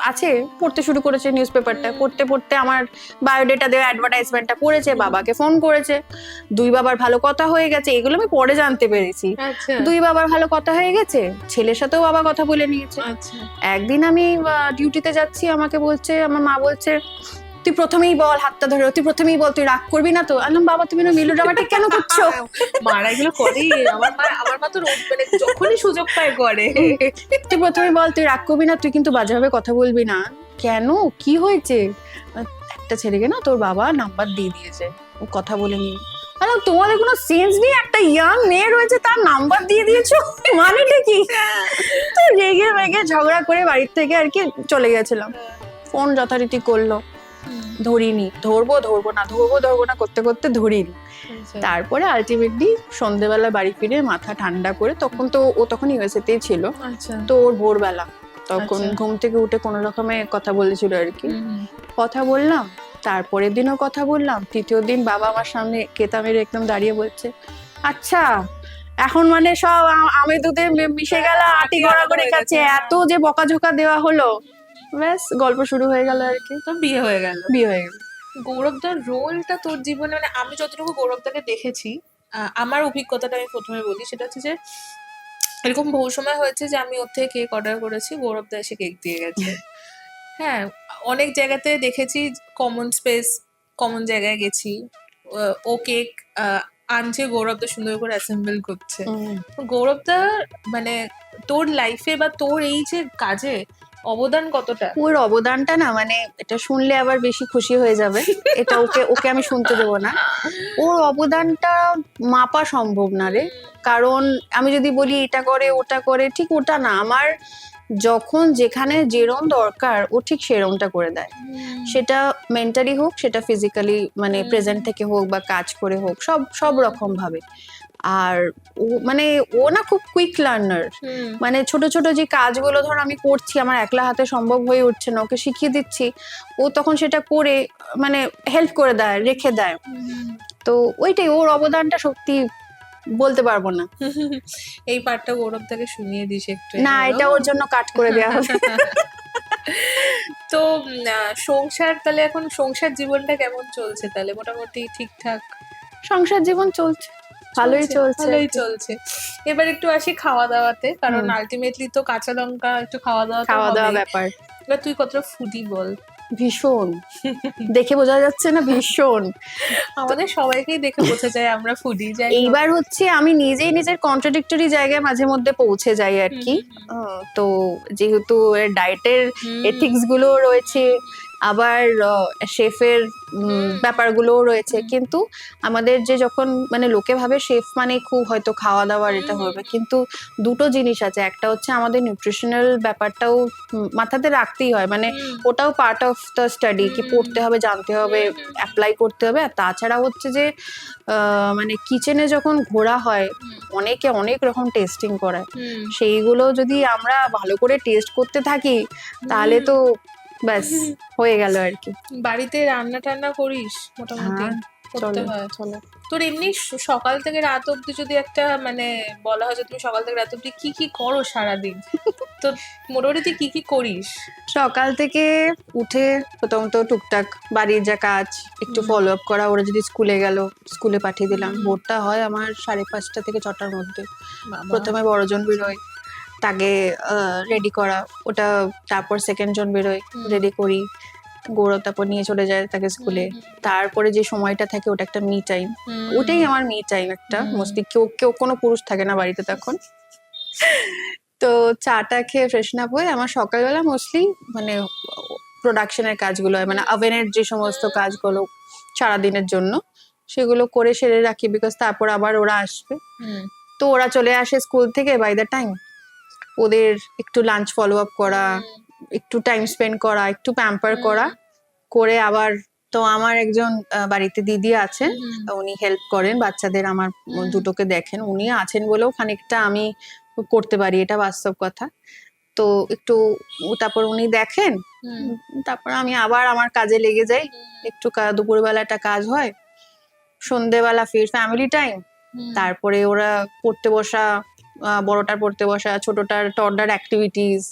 আছে, পড়তে শুরু করেছে নিউজ পেপারটা। পড়তে পড়তে আমার বায়োডেটা দেওয়া অ্যাডভার্টাইজমেন্টটা পড়েছে, বাবাকে ফোন করেছে, দুই বাবার ভালো কথা হয়ে গেছে। এগুলো আমি পরে জানতে পেরেছি। আচ্ছা দুই বাবার ভালো কথা হয়ে গেছে, ছেলের সাথেও বাবা কথা বলে নিয়েছে। আচ্ছা একদিন আমি ডিউটিতে যাচ্ছি, আমাকে বলছে, আমার মা বলছে, তুই প্রথমেই বল, হাতটা ধরে, তুই প্রথমেই বল, তুই রাগ করবি না তো? আনলাম, বাবা তুমি না মেলোড্রামাটিক কেন করছো? মারা এগুলো করেই, আমার মা তো মানে যখনই সুযোগ পায় করে। তুই প্রথমেই বল, তুই রাগ করবি না, তুই কিন্তু বাজেভাবে কথা বলবি না। কেন, কি হয়েছে? একটা ছেলেকে না তোর বাবা নাম্বার দিয়ে দিয়েছে, ও কথা বলে নি। আরে তোমাদের কোনো সেন্স নেই, একটা ইয়াং মেয়ে রয়েছে তার নাম্বার দিয়ে দিয়েছো, মানেটা কি? তো রেগে মেগে ঝগড়া করে বাড়ির থেকে আর কি চলে গেছিলাম। ফোন যথারীতি করলো, ধরিনি, ধরবো না করতে করতে ধরিনি। তারপরে আলটিমেটলি সন্ধ্যেবেলা বাড়ি ফিরে মাথা ঠান্ডা করে, তখন তো ও তখন ইউএসএতেই ছিল, তো ওর ভোরবেলা তখন ঘুম থেকে উঠে কোনো রকমে কথা বলেছিল আর কি। কথা বললাম, তারপরের দিনও কথা বললাম, তৃতীয় দিন বাবা আমার সামনে কেতা মেরে একদম দাঁড়িয়ে বলছে, আচ্ছা এখন মানে সব আমি দুধে মিশে গেল, আটি গড়াগড়ি খাচ্ছে, এত যে বকাঝোকা দেওয়া হলো, ব্যাস গল্প শুরু হয়ে গেল আর কি। তো বিয়ে হয়ে গেল। গেল। গৌরবদার রোলটা তোর জীবনে, মানে আমি যতটুকু গৌরবদাকে দেখেছি, আমার অভিজ্ঞতাটা আমি প্রথমে বলি, সেটা হচ্ছে যে এরকম বহু সময় হয়েছে যে আমি ওর থেকে কেক অর্ডার করেছি, গৌরবদা এসে কেক দিয়ে গেছে। হ্যাঁ, অনেক জায়গাতে দেখেছি, কমন স্পেস, কমন জায়গায় গেছি, ও কেক আনছে, গৌরবদা সুন্দর করে অ্যাসেম্বল করছে। গৌরবদা মানে তোর লাইফে বা তোর এই যে কাজে অবদান কতটা? ওর অবদানটা না, মানে এটা শুনলে আবার বেশি খুশি হয়ে যাবে, এটা ওকে আমি শুনতে দেবো না। ওর অবদানটা মাপা সম্ভব না রে, কারণ আমি যদি বলি এটা করে ওটা করে, ঠিক ওটা না। আমার যখন যেখানে যেরম দরকার ও ঠিক সেরমটা করে দেয়, সেটা মেন্টালি হোক, সেটা ফিজিক্যালি মানে প্রেজেন্ট থেকে হোক বা কাজ করে হোক, সব রকম ভাবে। আর ও মানে ও না খুব কুইক লার্নার, মানে ছোট ছোট যে কাজগুলো ধর আমি করছি, আমার একলা হাতে সম্ভব হয়ে উঠছে না, ওকে শিখিয়ে দিচ্ছি, ও তখন সেটা করে মানে হেল্প করে দেয়, রেখে দেয়। তো ওইটাই ওর অবদানটা, সত্যি বলতে পারবো না। এই পার্টটা গৌরবদাকে শুনিয়ে দিস একটু। না, এটা ওর জন্য কাট করে দেওয়া হবে। তো সংসার, তাহলে এখন সংসার জীবনটা কেমন চলছে? তাহলে মোটামুটি ঠিকঠাক সংসার জীবন চলছে, ভালোই চলছে। এবার একটু আসি খাওয়া দাওয়াতে, কারণ আলটিমেটলি তো কাঁচা লঙ্কা একটু খাওয়া দাওয়া ব্যাপার। এবার তুই কতটা ফুডি বল? ভীষণ, দেখে বোঝা যাচ্ছে না, ভীষণ। আমাদের সবাইকেই দেখে বোঝা যায় আমরা ফুডি। এইবার হচ্ছে আমি নিজেই নিজের কন্ট্রাডিক্টরি জায়গায় মাঝে মধ্যে পৌঁছে যাই আর কি। তো যেহেতু ডায়েটের এথিক্স গুলো রয়েছে, আবার শেফের ব্যাপারগুলোও রয়েছে, কিন্তু আমাদের যে যখন মানে লোকে ভাবে শেফ মানে খুব হয়তো খাওয়া দাওয়ার এটা হবে, কিন্তু দুটো জিনিস আছে, একটা হচ্ছে আমাদের নিউট্রিশনাল ব্যাপারটাও মাথাতে রাখতেই হয়, মানে ওটাও পার্ট অফ দ্য স্টাডি, কি পড়তে হবে, জানতে হবে, অ্যাপ্লাই করতে হবে। আর তাছাড়া হচ্ছে যে মানে কিচেনে যখন ঘোরা হয়, অনেকে অনেক রকম টেস্টিং করায়, সেইগুলো যদি আমরা ভালো করে টেস্ট করতে থাকি, তাহলে তো ব্যাস হয়ে গেল আর কি। বাড়িতে রান্না টান্না করিস মোটামুটি? করতে হয়। তোর এমনি সকাল থেকে রাত অব্দি যদি একটা মানে বলা হয় যে তুমি সকাল থেকে রাত অব্দি কি কি করো সারাদিন, তো মোটামুটি তুই কি কি করিস? সকাল থেকে উঠে প্রথমত টুকটাক বাড়ির যা কাজ একটু ফলো আপ করা, ওরা যদি স্কুলে গেল স্কুলে পাঠিয়ে দিলাম। ভোরটা হয় আমার 5:30 থেকে 6টার মধ্যে। প্রথমে বড়জন বেরোয়, তাকে রেডি করা, ওটা তারপর সেকেন্ড জন বেরোয়, রেডি করি, গৌরব তারপর নিয়ে চলে যায় তাকে স্কুলে। তারপরে যে সময়টা থাকে ওটা একটা মি টাইম, ওটাই আমার মি টাইম একটা। মোস্টলি কেউ কোনো পুরুষ থাকে না বাড়িতে তখন। তো চাটা খেয়ে ফ্রেশন আপ হয়ে আমার সকালবেলা মোস্টলি মানে প্রোডাকশনের কাজগুলো হয়, মানে ওভেনের যে সমস্ত কাজগুলো সারাদিনের জন্য, সেগুলো করে সেরে রাখি, বিকজ তারপর আবার ওরা আসবে। তো ওরা চলে আসে স্কুল থেকে, বাই দ্য টাইম ওদের একটু লাঞ্চ ফলো আপ করা, একটু টাইম স্পেন্ড করা, একটু প্যাম্পার করা, করে আবার তো আমার একজন বাড়িতে দিদি আছেন, উনি হেল্প করেন বাচ্চাদের, আমার দুটোকে দেখেন, উনি আছেন বলেও খানিকটা আমি করতে পারি, এটা বাস্তব কথা। তো একটু তারপর উনি দেখেন, তারপর আমি আবার আমার কাজে লেগে যাই, একটু দুপুরবেলা একটা কাজ হয়, সন্ধেবেলা ফির ফ্যামিলি টাইম, তারপরে ওরা পড়তে বসা, বড়টার পড়তে বসা, ছোটটার টডলার অ্যাক্টিভিটিস,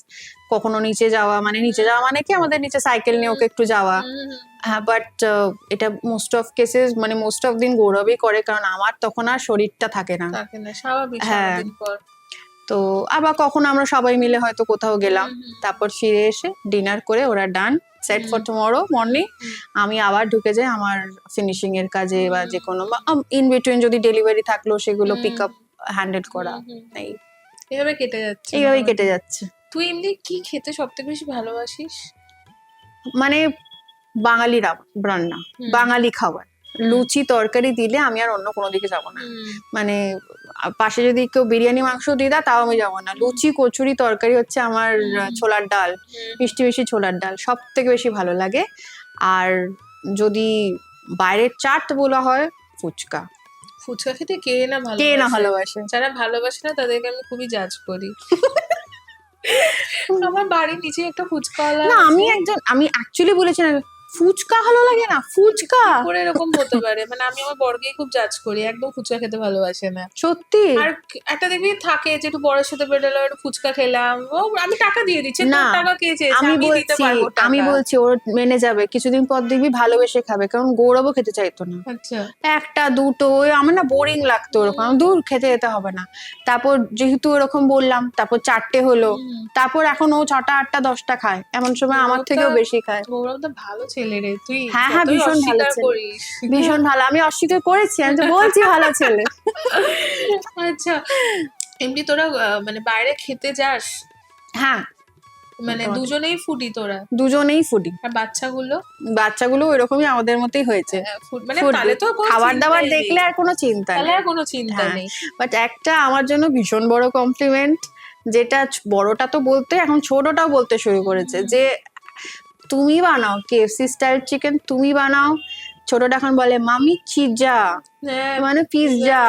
কখনো নিচে যাওয়া, মানে নিচে যাওয়া মানে কি আমাদের নিচে সাইকেল নিয়ে ওকে একটু যাওয়া। হ্যাঁ, বাট এটা মোস্ট অফ কেসেস মানে মোস্ট অফ দিন গৌরবই করে, কারণ আমার তখন আর শরীরটা থাকে না। স্বাভাবিক। হ্যাঁ, তো আবার কখনো আমরা সবাই মিলে হয়তো কোথাও গেলাম, তারপর ফিরে এসে ডিনার করে ওরা ডান, সেট ফর টুমরো মর্নিং, আমি আবার ঢুকে যাই আমার ফিনিশিং এর কাজে, বা যে কোনো ইন বিটুইন যদি ডেলিভারি থাকলো সেগুলো পিক আপ হ্যান্ডেল করা। এইভাবে কেটে যাচ্ছে। এইভাবেই কেটে যাচ্ছে। তুই এমনি কি খেতে সবথেকে বেশি ভালোবাসিস? মানে বাঙালি রান্না, বাঙালি খাবার, লুচি তরকারি দিলে আমি আর অন্য কোনো দিকে যাবো না। মানে পাশে যদি কেউ বিরিয়ানি মাংস দিয়ে দেয় তাও আমি যাবো না। লুচি কচুরি তরকারি হচ্ছে আমার, ছোলার ডাল, মিষ্টি মিষ্টি ছোলার ডাল সব থেকে বেশি ভালো লাগে। আর যদি বাইরের চাট বলা হয়, ফুচকা। ফুচকা খেতে কে না ভালোবাসে? যারা ভালোবাসে না তাদেরকে আমি খুবই জাজ করি। আমার বাড়ির নিচে একটা ফুচকাওয়ালা না, আমি অ্যাকচুয়ালি বলেছি না, ফুচকা ভালো লাগে না। ফুচকা করে এরকম হতে পারে, মানে আমি আমার বরকেই খুব জাজ করি, একদম ফুচকা খেতে ভালোবাসে না সত্যি। আর একটা দেখবি থাকে যে একটু বড়ের সাথে বেরোলো, একটু ফুচকা খেলাম, ও আমি টাকা দিয়ে দিচ্ছি, না টাকা কে চেয়েছে, আমি বলছি ওর মেনে যাবে, কিছুদিন পর দেখবি ভালোবেসে খাবে, কারণ গৌরবও খেতে চাইতো না। আচ্ছা, একটা দুটো আমার না বোরিং লাগতো ওরকম, দূর খেতে যেতে হবে না। তারপর যেহেতু ওরকম বললাম, তারপর 4টে হলো, তারপর এখন ও 6টা 8টা 10টা খায়, এমন সময় আমার থেকেও বেশি খায়। গৌরব তো ভালো ছেলে রে তুই। হ্যাঁ হ্যাঁ, ভীষণ ভালো ছেলে, ভীষণ ভালো। আমি অস্বীকার করেছি, আমি তো বলছি ভালো ছেলে। আচ্ছা, এমনি তোরা মানে বাইরে খেতে যাস? হ্যাঁ, মানে দুজনেই ফুডি তোরা? দুজনেই ফুডি। আর বাচ্চাগুলো ওইরকমই আমাদের মতোই হয়েছে, মানে তাহলে তো খাবার দাবার দেখলে আর কোনো চিন্তা নেই, আর কোনো চিন্তা নেই। বাট একটা আমার জন্য ভীষণ বড় কমপ্লিমেন্ট, যেটা বড়টা তো বলতে এখন ছোটটাও বলতে শুরু করেছে, যে তুমি বানাও KFC স্টাইল চিকেন, তুমি বানাও। ছোটটা এখন বলে মামি চিজা, মানে পিৎজা,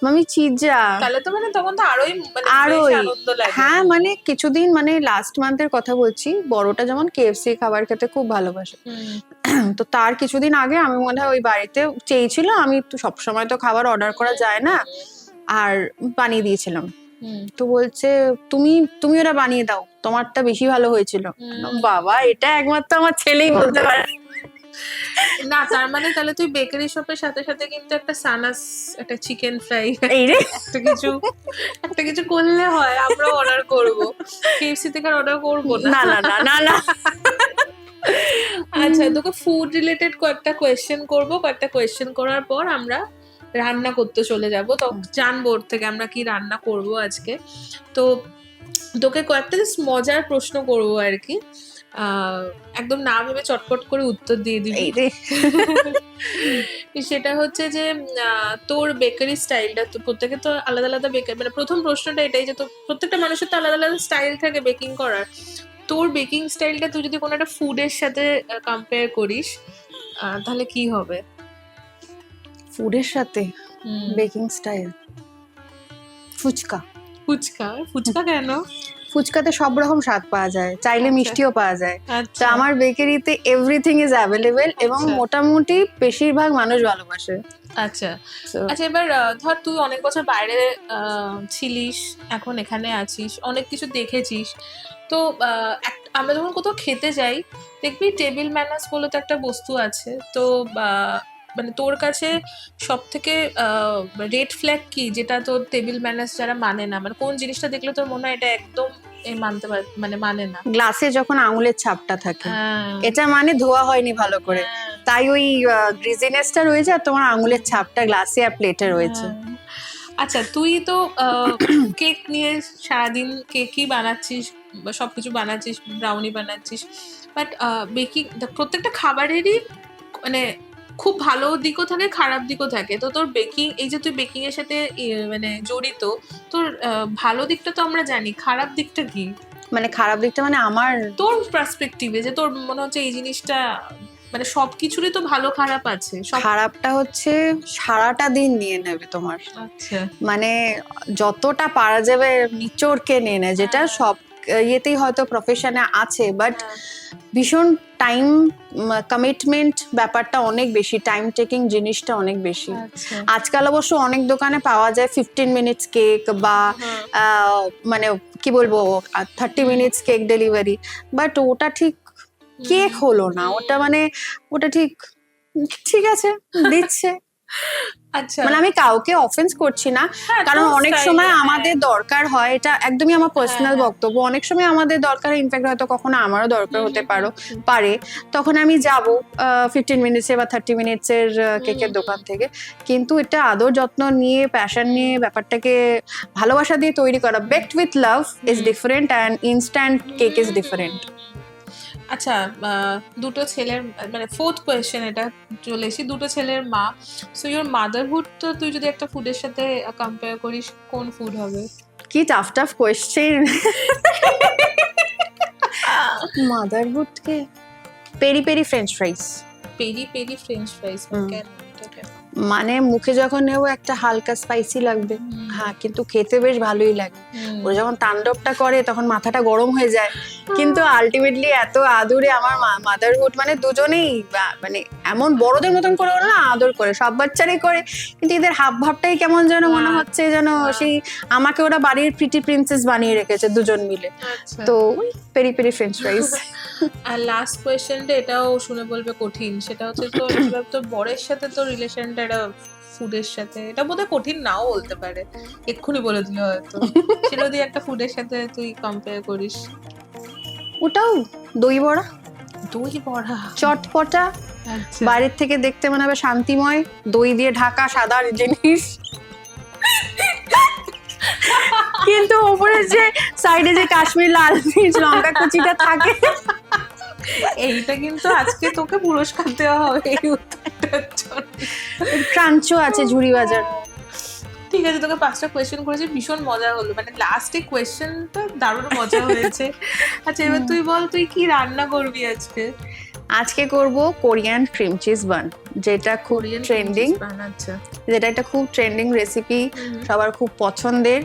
মামি চিজা। তাহলে তো মানে তখন তো আরোই আনন্দ লাগে। হ্যাঁ, মানে কিছুদিন, মানে লাস্ট মান্থের কথা বলছি, বড়টা যেমন KFC খাবার খেতে খুব ভালোবাসে, তো তার কিছুদিন আগে আমি মনে হয় ওই বাড়িতে চেয়েছিল, আমি তো সবসময় তো খাবার অর্ডার করা যায় না, আর বানিয়ে দিয়েছিলাম। তো বলছে তুমি ওরা বানিয়ে দাও, তোমারটা বেশি ভালো হয়েছিল। বাবা, এটা একমাত্র আমার ছেলেই বলতে পারে। না, তার মানে তাহলে তুই বেকারি শপের সাথে সাথে কিন্তু একটা সানাস, একটা চিকেন ফ্রাই, একটা কিছু করলে হয়, আমরা অর্ডার করব। KFC থেকে অর্ডার করব না। না না না না। আচ্ছা, তোকে ফুড রিলেটেড কয়েকটা কোয়েশ্চেন করব, কয়েকটা কোয়েশ্চেন করার পর আমরা রান্না করতে চলে যাব, তো জানবো ওর থেকে আমরা কি রান্না করব আজকে। তো তোকে কয়েকটা মজার প্রশ্ন করবো আর কি, একদম না ভেবে চটপট করে উত্তর দিয়ে দিবি। সেটা হচ্ছে যে তোর বেকারি স্টাইলটা, তো প্রত্যেকে তো আলাদা আলাদা বেকারি, মানে প্রথম প্রশ্নটা এটাই যে তো প্রত্যেকটা মানুষের তো আলাদা আলাদা স্টাইল থাকে বেকিং করার, তোর বেকিং স্টাইলটা তুই যদি কোনো একটা ফুডের সাথে কম্পেয়ার করিস তাহলে কি হবে? ফুডের সাথে বেকিং স্টাইল? ফুচকা। ফুচকা কেন? ফুচকাতে সব রকম স্বাদ পাওয়া যায়, চাইলে মিষ্টিও পাওয়া যায়। তো আমার বেকারিতে এভরিথিং ইজ অ্যাভেলেবেল, এবং মোটামুটি বেশিরভাগ মানুষ ভালোবাসে। আচ্ছা, এবার ধর তুই অনেক বছর বাইরে ছিলিস, এখন এখানে আছিস, অনেক কিছু দেখেছিস, তো আমরা যখন কোথাও খেতে যাই দেখবি টেবিল ম্যানার্স বলে তো একটা বস্তু আছে, তো মানে তোর কাছে সব থেকে রেড ফ্ল্যাগ কি, যেটা তোর টেবিল ম্যানার্স যারা মানে না, মানে কোন জিনিসটা দেখলে তোর মনে হয় এটা একদম মানে না? গ্লাসে যখন আঙুলের ছাপটা থাকে, এটা মানে ধোয়া হয়নি ভালো করে, তাই ওই গ্রিজিনেসটা রয়েছে, আর তোমার আঙুলের ছাপটা গ্লাসে আর প্লেটে রয়েছে। আচ্ছা, তুই তো কেক নিয়ে সারাদিন কেকই বানাচ্ছিস, সবকিছু বানাচ্ছিস, ব্রাউনি বানাচ্ছিস, বাট বেকিং প্রত্যেকটা খাবারেরই মানে খুব ভালো দিকও থাকে, খারাপ দিকও থাকে, তো তোর বেকিং, এই যে তুই বেকিং এর সাথে মানে জড়িত, তোর ভালো দিকটা তো আমরা জানি, খারাপ দিকটা কি? মানে খারাপ দিকটা মানে আমার তোর পার্সপেক্টিভে, যে তোর মনে হচ্ছে এই জিনিসটা, মানে সবকিছুরই তো ভালো খারাপ আছে। খারাপটা হচ্ছে সারাটা দিন নিয়ে নেবে তোমার, আচ্ছা, মানে যতটা পারা যাবে নিচড়কে নিয়ে নেয়, যেটা ইয়েতেই হয়তো প্রফেশনে আছে, বাট ভীষণ টাইম কমিটমেন্ট ব্যাপারটা অনেক বেশি, টাইম টেকিং জিনিসটা অনেক বেশি। আচ্ছা আজকাল অবশ্য অনেক দোকানে পাওয়া যায় 15 মিনিটস কেক বা মানে কি বলবো 30 মিনিটস কেক ডেলিভারি, বাট ওটা ঠিক কেক হলো না, ওটা মানে ওটা ঠিক আছে দিচ্ছে। আচ্ছা মানে আমি কাউকে অফেন্স করছি না, হ্যাঁ, কারণ তোর অনেক style, সময় হ্যাঁ। আমাদের দরকার হয়, এটা একদমই আমার পার্সোনাল হ্যাঁ। বক্তব্য, অনেক সময় আমাদের দরকার, ইনফ্যাক্ট হয়তো কখনো আমারও দরকার হতে হুম। পারে, তখন আমি যাব 15 মিনিটসে বা 30 মিনিটসের কেকের দোকান থেকে। কিন্তু এটা আদর যত্ন নিয়ে, প্যাশন নিয়ে, ব্যাপারটাকে ভালোবাসা দিয়ে তৈরি করা, baked with love is different and instant cake is different. আচ্ছা দুটো ছেলের মানে ফোর্থ কোয়েশ্চেন এটা চলে এসেছি, দুটো ছেলের মা, সো ইওর মাদারহুড তো তুই যদি একটা ফুডের সাথে কম্পেয়ার করিস কোন ফুড হবে? কি টাফ কোয়েশ্চেন। মাদারহুডকে peri peri French fries, peri peri French fries, কেন এটা কেন? মানে মুখে যখন নেবো একটা হালকা স্পাইসি লাগবে, হ্যাঁ, কিন্তু খেতে বেশ ভালোই লাগে। ও যখন তাণ্ডবটা করে তখন মাথাটা গরম হয়ে যায়, কিন্তু আলটিমেটলি এত আদরে আমার মাদারহুড, মানে দুজনেই মানে এমন বড়দের মতন করে ওরা না আদর করে, সব বাচ্চারাই করে, কিন্তু এদের হাব ভাবটাই কেমন যেন মনে হচ্ছে যেন সেই আমাকে ওরা বাড়ির প্রিটি প্রিন্সেস বানিয়ে রেখেছে দুজন মিলে। আচ্ছা তো পেরি পেরি ফ্রেঞ্চ ফ্রাইস। আর লাস্ট কোয়েশ্চেনটা এটাও শুনে বলবে কঠিন, সেটা হচ্ছে তোর বরের সাথে তোর রিলেশনটা এটা ফুডের সাথে, এটা বোধহয় কঠিন নাও বলতে পারে, এক্ষুনি বলে দিলে হয়তো, সেটা যদি একটা ফুডের সাথে তুই কম্পেয়ার করিস। ওটাও দই বড়া, দই বড়া, চটপটা, আচ্ছা বাইরের থেকে দেখতে মনে হবে শান্তিময়, দই দিয়ে ঢাকা সাদা জিনিস, কিন্তু উপরে যে সাইডে যে কাশ্মীর লাল মির্চ লঙ্কা কুচিটা থাকে, এইটা কিন্তু আজকে তোকে পুরস্কার দেওয়া হবে এই উত্তরটার জন্য। ক্রাঞ্চও আছে ঝুড়ি বাজার। ঠিক আছে, তোকে 5টা কোয়েশ্চেন করেছি, ভীষণ মজা হলো, মানে লাস্টে কোয়েশ্চেনটা দারুণ মজা হয়েছে। আচ্ছা এবার তুই বল তুই কি রান্না করবি আজকে? আজকে করব কোরিয়ান ক্রিম চিজ বান, যেটা খুব ট্রেন্ডিং, আচ্ছা যেটা একটা খুব ট্রেন্ডিং রেসিপি, সবার খুব পছন্দের,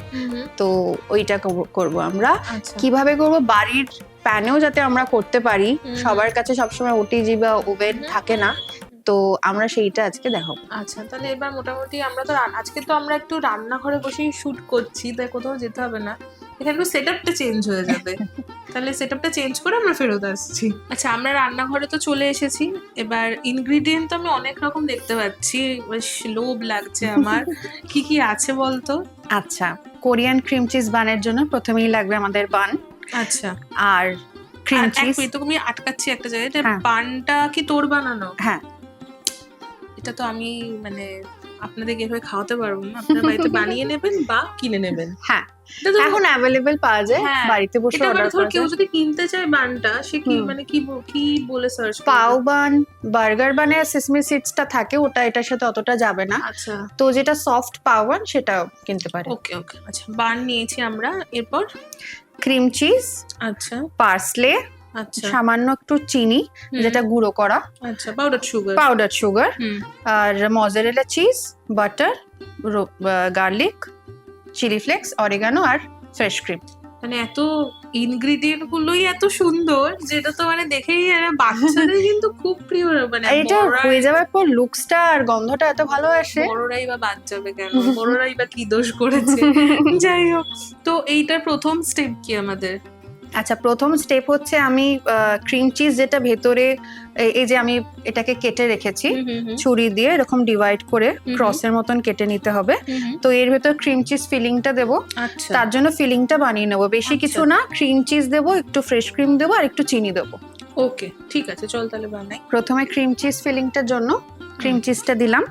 তো ওইটা করব আমরা। আচ্ছা কিভাবে করব, বাড়ির প্যানেও যাতে আমরা করতে পারি, সবার কাছে সবসময় ওটিজি বা ওভেন থাকে না, তো আমরা সেইটা আজকে দেখাবো। আচ্ছা তাহলে এবার মোটামুটি আমরা তো আজকে তো আমরা একটু রান্নাঘরে বসেই শুট করছি, তাই কোথাও যেতে হবে না, এখানে একটু সেটআপটা চেঞ্জ হয়ে যাবে, তাহলে সেটআপটা চেঞ্জ করে আমরা ফেরত আসছি। আচ্ছা আমরা রান্নাঘরে তো চলে এসেছি, এবার ইনগ্রিডিয়েন্ট তো আমি অনেক রকম দেখতে পাচ্ছি, বেশ লোভ লাগছে আমার, কি কি আছে বলতো? আচ্ছা, কোরিয়ান ক্রিম চিজ বানের জন্য প্রথমেই লাগবে আমাদের বান, আচ্ছা আর ক্রিম চিজ। তুমি আটকাচ্ছি একটা জায়গায়, হ্যাঁ। পানটা কি তোর বানানো? হ্যাঁ, এটা তো আমি মানে আপনাদের এভাবে খাওয়াতে পারবো না, আপনারা বাড়িতে বানিয়ে নেবেন বা কিনে নেবেন। হ্যাঁ, এটা তো এখন অ্যাভেলেবেল পাওয়া যায়, হ্যাঁ, বাড়িতে বসে এটা আবার অর্ডার ধর করা কেউ যায়। যদি কিনতে চায় বানটা, সে কি মানে কি বলে সার্চ করবে? পাও বান, বার্গার বানে সেসমি সিডসটা থাকে, ওটা এটার সাথে অতটা যাবে না, আচ্ছা তো যেটা সফট পাও বান সেটা কিনতে পারে। ওকে ওকে, আচ্ছা বান নিয়েছি আমরা, এরপর ক্রিম চিজ, আচ্ছা পার্সলে, আচ্ছা সামান্য একটু চিনি যেটা গুঁড়ো করা, আচ্ছা পাউডার সুগার, পাউডার সুগার, আর mozzarella cheese, butter, garlic, chilli flakes, oregano আর ফ্রেশ ক্রিম। মানে এত ইনগ্রিডিয়েন্ট গুলোই এত সুন্দর, যেটা তো মানে দেখেই বাচ্চাদের কিন্তু খুব প্রিয়, মানে এটা হয়ে যাওয়ার পর লুকসটা আর গন্ধটা এত ভালো আসে। বড়রাই বা বাদ যাবে কেন, বড়রাই বা কি দোষ করেছে, যাই হোক। তো এইটার প্রথম স্টেপ কি আমাদের? আচ্ছা, প্রথম স্টেপ হচ্ছে আমি ক্রিম চিজ যেটা ভেতরে, এই যে আমি এটাকে কেটে রেখেছি ছুরি দিয়ে এরকম ডিভাইড করে ক্রসের মতন কেটে নিতে হবে, তো এর ভেতর ক্রিম চিজ ফিলিংটা দেবো। আচ্ছা তার জন্য ফিলিংটা বানিয়ে নেবো, বেশি কিছু না, ক্রিম চিজ দেবো, একটু ফ্রেশ ক্রিম দেবো আর একটু চিনি দেবো। ওকে ঠিক আছে, চল তাহলে বানাই। প্রথমে ক্রিম চিজ ফিলিংটার জন্য ক্রিম চিজটা দিলাম,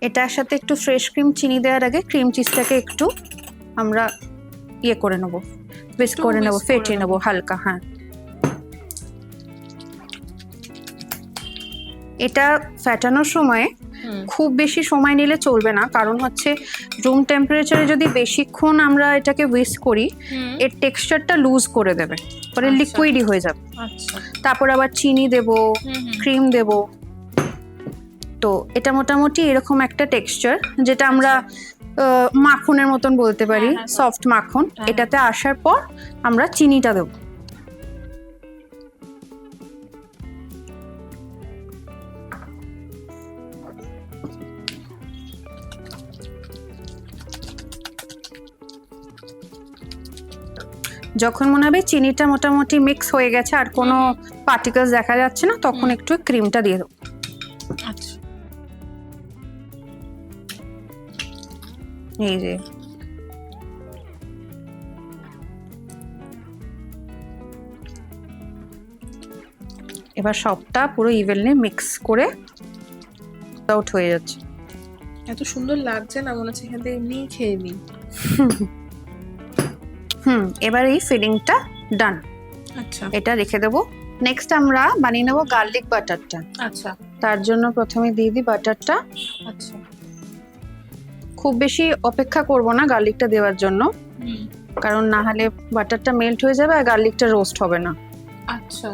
এটার সাথে একটু ফ্রেশ ক্রিম চিনি দেওয়ার আগে ক্রিম চিজটাকে একটু আমরা ইয়ে করে নেবো, উইস্ক করে নেবো, ফেটে নেবো হালকা। হ্যাঁ, এটা ফেটানোর সময় খুব বেশি সময় নিলে চলবে না, কারণ হচ্ছে রুম টেম্পারেচারে যদি বেশিক্ষণ আমরা এটাকে উইস্ক করি, এর টেক্সচারটা লুজ করে দেবে, পরে লিকুইডই হয়ে যাবে। আচ্ছা তারপর আবার চিনি দেবো, ক্রিম দেবো, তো এটা মোটামুটি এরকম একটা টেক্সচার, যেটা আমরা মাখনের মতন বলতে পারি, হ্যাঁ, হ্যাঁ, সফট মাখন। হ্যাঁ। এটাতে আসার পর আমরা চিনিটা দেবো। যখন মনে হবে চিনিটা মোটামুটি মিক্স হয়ে গেছে আর কোনো পার্টিকেলস দেখা যাচ্ছে না, তখন একটু ক্রিমটা দিয়ে দেবো। আচ্ছা, এই যে এবার সবটা পুরো ইভেনলি মিক্স করে আউট হয়ে যাচ্ছে। এত সুন্দর লাগছে না, মনে হচ্ছে এখান থেকে এমনিই খেয়ে নিই। এবার এই ফিলিংটা ডান, আচ্ছা এটা রেখে দেবো। নেক্সট আমরা বানিয়ে নেবো গার্লিক বাটারটা। আচ্ছা তার জন্য প্রথমে দিয়ে দিই বাটারটা। আচ্ছা। খুব বেশি অপেক্ষা করব না গার্লিকটা দেওয়ার জন্য, কারণ না হলে বাটারটা মেল্ট হয়ে যাবে আর গার্লিকটা রোস্ট হবে না। আচ্ছা,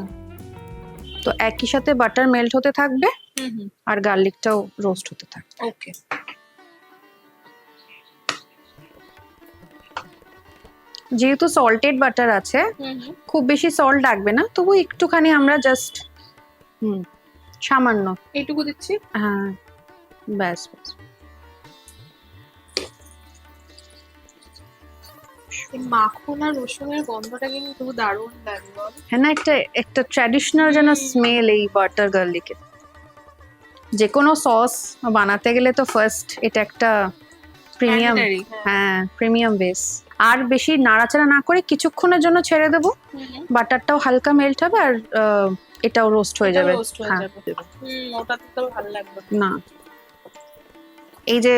তো একই সাথে বাটার মেল্ট হতে থাকবে আর গার্লিকটাও রোস্ট হতে থাকবে। ওকে। যেহেতু সল্টেড বাটার আছে, খুব বেশি সল্ট লাগবে না, তবু একটুখানি আমরা জাস্ট সামান্য এইটুকু দিচ্ছি। হ্যাঁ, ব্যাস ব্যাস। মাখন আর রসুনের গন্ধটা কিন্তু দারুণ লাগে বল। হ্যাঁ না, একটা একটা ট্র্যাডিশনাল যেন স্মেল এই বাটার গার্লিকের। যে কোনো সস বানাতে গেলে তো ফার্স্ট এটা একটা প্রিমিয়াম, হ্যাঁ প্রিমিয়াম বেস। আর বেশি নাড়াচাড়া না করে কিছুক্ষণের জন্য ছেড়ে দেবো, বাটারটাও হালকা মেল্ট হবে আর এটাও রোস্ট হয়ে যাবে। হ্যাঁ, ওটাতে তো ভালো লাগবে না এই যে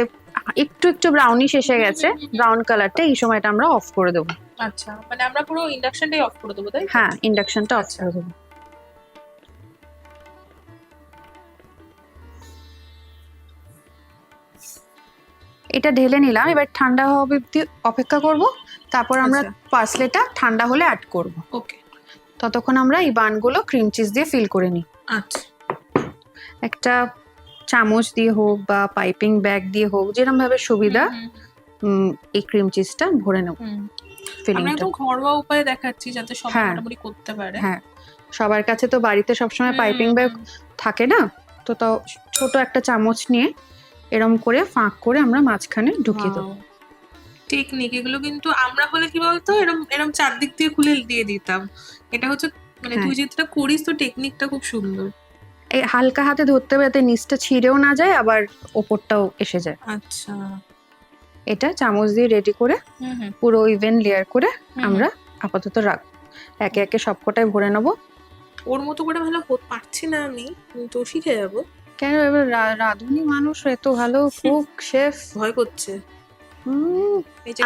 একটু একটু ব্রাউনিশ এসে গেছে, ব্রাউন কালারটা, এই সময়টা আমরা অফ করে দেবো। আচ্ছা, মানে আমরা পুরো ইন্ডাকশনটাই অফ করে দেবো, তাই? হ্যাঁ, ইন্ডাকশনটা অফ করে দেবো। এটা ঢেলে নিলাম, এবার ঠান্ডা হওয়া অবধি অপেক্ষা করব, তারপর আমরা পার্সলেটা ঠান্ডা হলে অ্যাড করব। ওকে। ততক্ষণ আমরা এই বানগুলো ক্রিম চিজ দিয়ে ফিল করে নিই। আচ্ছা, একটা চামচ দিয়ে হোক বা পাইপিং ব্যাগ দিয়ে হোক, যেরকম ভাবে সুবিধা, এই ক্রিম চিজটা ভরে নেব। আমরা তো ঘরোয়া উপায়ে দেখাচ্ছি যাতে সবাই মোটামুটি করতে পারে। হ্যাঁ, সবার কাছে তো বাড়িতে সবসময় পাইপিং ব্যাগ থাকে না, তো তাও ছোট একটা চামচ নিয়ে এরম করে ফাঁক করে আমরা মাঝখানে ঢুকিয়ে দেবো। টেকনিক এগুলো, কিন্তু আমরা হলে কি বলতো এরম এরম চারদিক দিয়ে খুলে দিয়ে দিতাম। এটা হচ্ছে মানে তুই যেটা করিস, তো টেকনিকটা খুব সুন্দর। এই হালকা হাতে ধরতে হবে যাতে নিচটা ছিঁড়েও না যায়, আবার ওপরটাও এসে যায়। আচ্ছা, এটা চামচ দিয়ে রেডি করে পুরো ইভেন লেয়ার করে আমরা আপাতত রাখবো। একে একে সবকটাই ভরে নেবো। ওর মতো করে ভালো পারছি না আমি, তো শিখে যাবো। কেন, এবার রাঁধুনি মানুষ, এত ভালো কুক শেফ। ভয় করছে।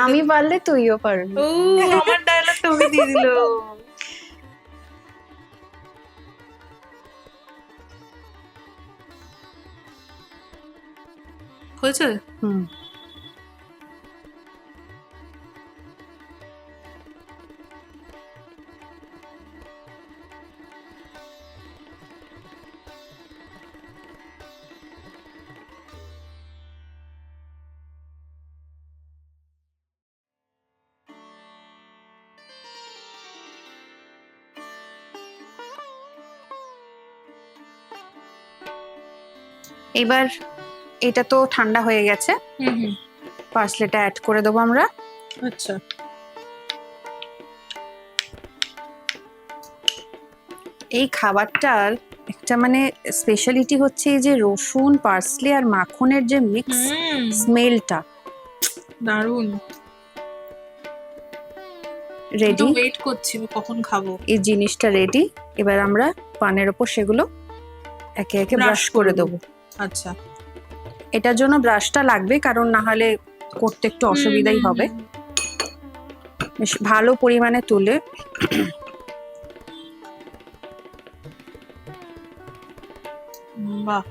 আমি পারলে তুইও পারবি। ও, আমার ডায়লগটা ওকে দিয়ে দিল। হয়েছে? এবার এটা তো ঠান্ডা হয়ে গেছে, পার্সলেটা অ্যাড করে দেবো আমরা। আচ্ছা, এই খাবারটার একটা মানে স্পেশালিটি হচ্ছে এই যে রসুন, পার্সলে আর মাখনের যে মিক্স স্মেলটা, দারুণ। রেডি, ওয়েট করছি কখন খাবো। এই জিনিসটা রেডি। এবার আমরা পানের ওপর সেগুলো একে একে ব্রাশ করে দেবো। আচ্ছা, এটার জন্য ব্রাশটা লাগবে, কারণ না হলে করতে একটু অসুবিধাই হবে। বেশ ভালো পরিমাণে তুলে বাহ,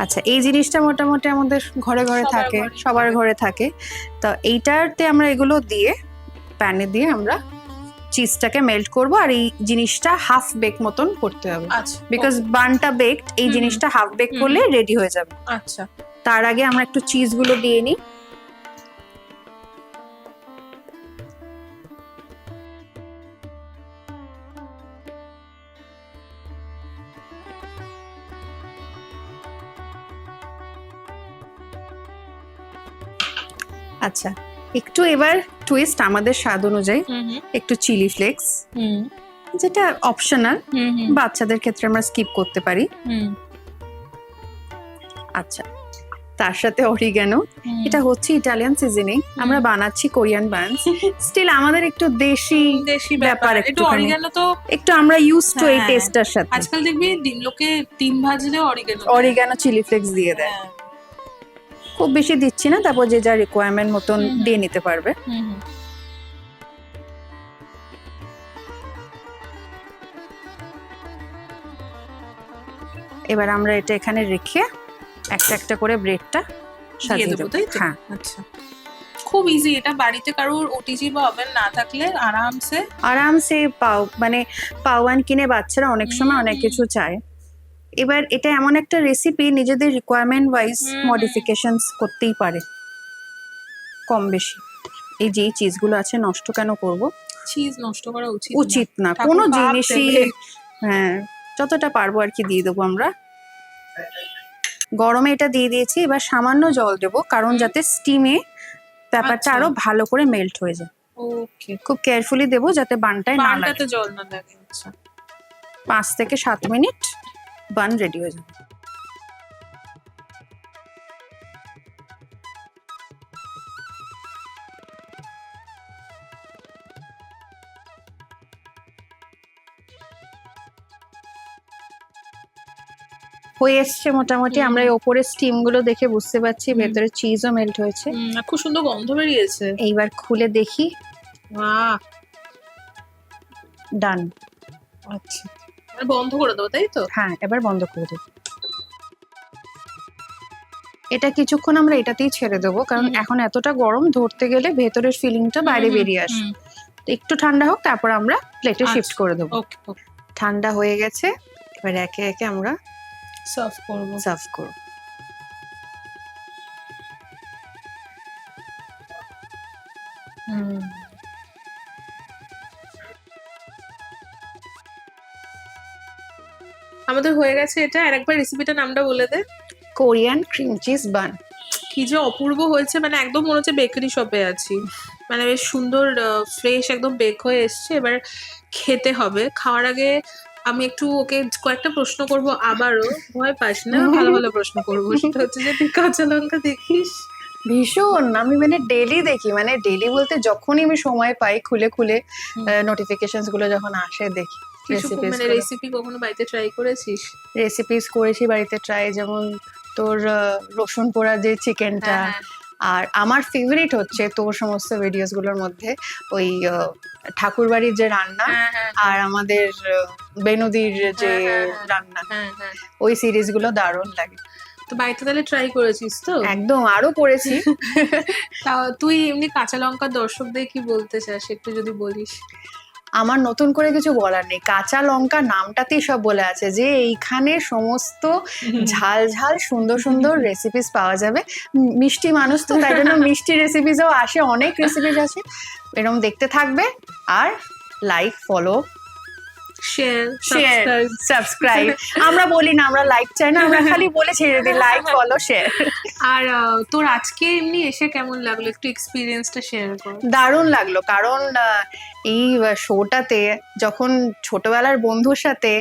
আচ্ছা, এই জিনিসটা মোটামুটি আমাদের ঘরে ঘরে সবার থাকে, ঘরে সবার থাকে। ঘরে থাকে। তো এইটাতে আমরা এগুলো দিয়ে প্যানে দিয়ে আমরা চিজটাকে মেল্ট করব, আর এই জিনিসটা হাফ বেক মতন করতে হবে, আচ্ছা বিকজ বানটা বেকড, এই হুম, জিনিসটা হাফ বেক হুম, করলে রেডি হয়ে যাবে। আচ্ছা তার আগে আমরা একটু চিজগুলো দিয়ে নিই। আচ্ছা, একটু এবার টুইস্ট আমাদের স্বাদ অনুযায়ী, হুম হুম একটু চিলি ফ্লেক্স, হুম যেটা অপশনাল, হুম হুম বাচ্চাদের ক্ষেত্রে আমরা স্কিপ করতে পারি। হুম আচ্ছা, তার সাথে অরিগানো। হুম। এটা হচ্ছে ইটালিয়ান সিজনিং, আমরা বানাচ্ছি কোরিয়ান বানস, স্টিল আমাদের একটু দেশি দেশি ব্যাপার ব্যাপার, একটু একটুখানি, অরিগানো তো একটু আমরা ইউজ টু এই হ্যাঁ, টেস্টটার সাথে। আজকাল দেখবি লোকে ডিম ভাজলেও অরিগানো অরিগানো চিলি ফ্লেক্স দিয়ে দেয়, হ্যাঁ খুব বেশি দিচ্ছি না, তারপর যে যা রিকোয়ারমেন্ট মতন হুম, হুম। দিয়ে নিতে পারবে। হুম হুম এবার আমরা এটা এখানে রেখে একটা একটা করে ব্রেডটা দিয়ে সাজিয়ে দেবো দেবো। তাই তো? হ্যাঁ, আচ্ছা, খুব ইজি এটা, বাড়িতে কারোর ওটিজি বা ওভেন না থাকলে আরামসে। আরামসে মানে পাওয়ান কিনে বাচ্চারা অনেক সময় অনেক হুম, কিছু চায়। এবার এটা এমন একটা রেসিপি, নিজেদের রিকোয়ারমেন্ট ওয়াইজ হুম, মডিফিকেশনস করতেই পারে কম বেশি। এই যে চিজগুলো আছে নষ্ট কেন করব? চিজ নষ্ট করা উচিত উচিত না ঠাকুর কোনো পাপ জিনিসই। দেবে। হ্যাঁ, যতটা পারবো আর কি দিয়ে দেবো আমরা। গরমে এটা দিয়ে দিয়েছি, এবার সামান্য জল দেবো, কারণ যাতে স্টিমে ব্যাপারটা আচ্ছা। আরো ভালো করে মেল্ট হয়ে যায়। ওকে, খুব কেয়ারফুলি দেবো যাতে বানটায় না লাগে। বানটাতে জল না লাগে। আচ্ছা 5 থেকে 7 মিনিট বান রেডি হয়ে যাবে। হয়ে এসছে মোটামুটি, হুম। আমরা এই ওপরের স্টিম গুলো দেখে বুঝতে পারছি হুম। ভেতরে চিজও মেল্ট হয়েছে। আর খুব সুন্দর গন্ধ বেরিয়েছে। এইবার খুলে দেখি। বাহ, ডান। আচ্ছা মানে বন্ধ করে দেবো তাই তো? হ্যাঁ, এবার বন্ধ করে দেবো। এটা কিছুক্ষণ আমরা এটাতেই ছেড়ে দেবো, কারণ হুম। এখন এতটা গরম, ধরতে গেলে ভেতরের ফিলিংটা বাইরে বেরিয়ে আসে। তো একটু ঠান্ডা হোক, তারপর আমরা প্লেটে শিফট করে দেবো। ওকে ওকে, ঠান্ডা হয়ে গেছে, এবার একে একে আমরা সার্ভ করবো। সার্ভ করব। হুম। আমাদের হয়ে গেছে এটা, আর একবার রেসিপিটার নামটা বলে দে। কোরিয়ান ক্রিম চিজ বান। কি যে অপূর্ব হয়েছে, মানে একদম মনে হচ্ছে বেকারি শপে আছি। মানে বেশ সুন্দর ফ্রেশ একদম বেক হয়ে এসছে। এবার খেতে হবে, খাওয়ার আগে আমি একটু ওকে কয়েকটা প্রশ্ন করব আবারও, ভয় পাস না, ভালো ভালো প্রশ্ন করবো। সেটা হচ্ছে যে তুই কাঁচা লঙ্কা দেখিস? ভীষণ, আমি মানে ডেলি দেখি, মানে ডেলি বলতে যখনই আমি সময় পাই খুলে খুলে হুম। নোটিফিকেশনস গুলো যখন আসে দেখি। কিছু মানে রেসিপি কখনো বাড়িতে ট্রাই করেছিস? রেসিপিস করেছি বাড়িতে ট্রাই, যেমন তোর রসুন পোড়া যে চিকেনটা, হ্যাঁ হ্যাঁ আর আমার ফেভারিট হচ্ছে তোর সমস্ত ভিডিওস গুলোর মধ্যে ওই ঠাকুর বাড়ির যে রান্না, হ্যাঁ হ্যাঁ আর আমাদের বেনুদির যে হ্যাঁ, হ্যাঁ, হ্যাঁ। রান্না, হ্যাঁ হ্যাঁ। ওই সিরিজ গুলো দারুণ লাগে। তো বাড়িতে তাহলে ট্রাই করেছিস তো? একদম, আরো করেছি। তা তুই এমনি কাঁচা লঙ্কার দর্শকদের কি বলতে চাস, একটু যদি বলিস। আমার নতুন করে কিছু বলার নেই, কাঁচা লঙ্কা নামটাতেই সব বলে আছে যে এইখানে সমস্ত ঝাল ঝাল সুন্দর সুন্দর রেসিপিস পাওয়া যাবে। মিষ্টি মানুষ তো, তাই জন্য মিষ্টি রেসিপিসও আসে, অনেক রেসিপিস আছে। এরকম দেখতে থাকবে, আর like, follow, share, share, subscribe. আমরা বলি না আমরা লাইক চাই না, আমরা খালি বলে ছেড়ে দিই লাইক, ফলো, শেয়ার। আর তোর আজকে এমনি এসে কেমন লাগলো, একটু এক্সপিরিয়েন্সটা শেয়ার কর। দারুণ লাগলো, কারণ এই শোটাতে যখন ছোটবেলার বন্ধুর সাথে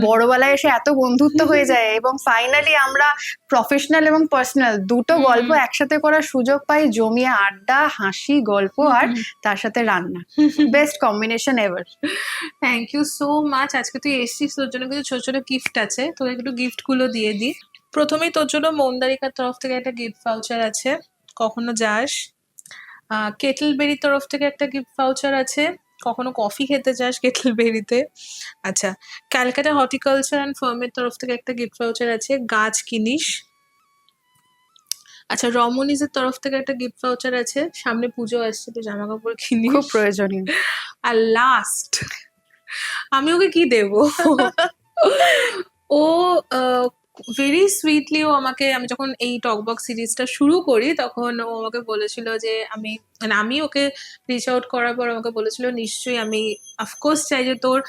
বড়বেলায় এসে এত বন্ধুত্ব হয়ে যায়, এবং ফাইনালি আমরা প্রফেশনাল এবং পার্সোনাল দুটো গল্প একসাথে করার সুযোগ পাই, জমিয়ে আড্ডা, হাসি, গল্প, আর তার সাথে রান্না, best combination ever. Thank you so much. আজকে তুই এসেছিস, তোর জন্য কিছু ছোট ছোট গিফট আছে, তোকে একটু গিফট গুলো দিয়ে দিই। প্রথমেই তোর জন্য মন্দারিকার তরফ থেকে একটা গিফট ভাউচার আছে, কখনো যাস। কেটল বেরির তরফ থেকে একটা গিফট ভাউচার আছে, কখনো কফি খেতে চাস কেটল বেরিতে। আচ্ছা, ক্যালকাটা হর্টিকালচার অ্যান্ড ফার্মের তরফ থেকে একটা গিফট ভাউচার আছে, গাছ কিনিস। আচ্ছা, রমনিজের তরফ থেকে একটা গিফট ভাউচার আছে, সামনে পুজো আসছে, তো জামা কাপড় কিনিস। খুব প্রয়োজনীয়। আর লাস্ট আমি ওকে কি দেব? ও ভেরি সুইটলি ও আমাকে, আমি যখন এই টকবক্স সিরিজটা শুরু করি তখন ও আমাকে বলেছিল যে আমি ওকে রিচ আউট করার পর আমাকে বলেছিল নিশ্চয়ই আমি অফকোর্স চাই যে তোর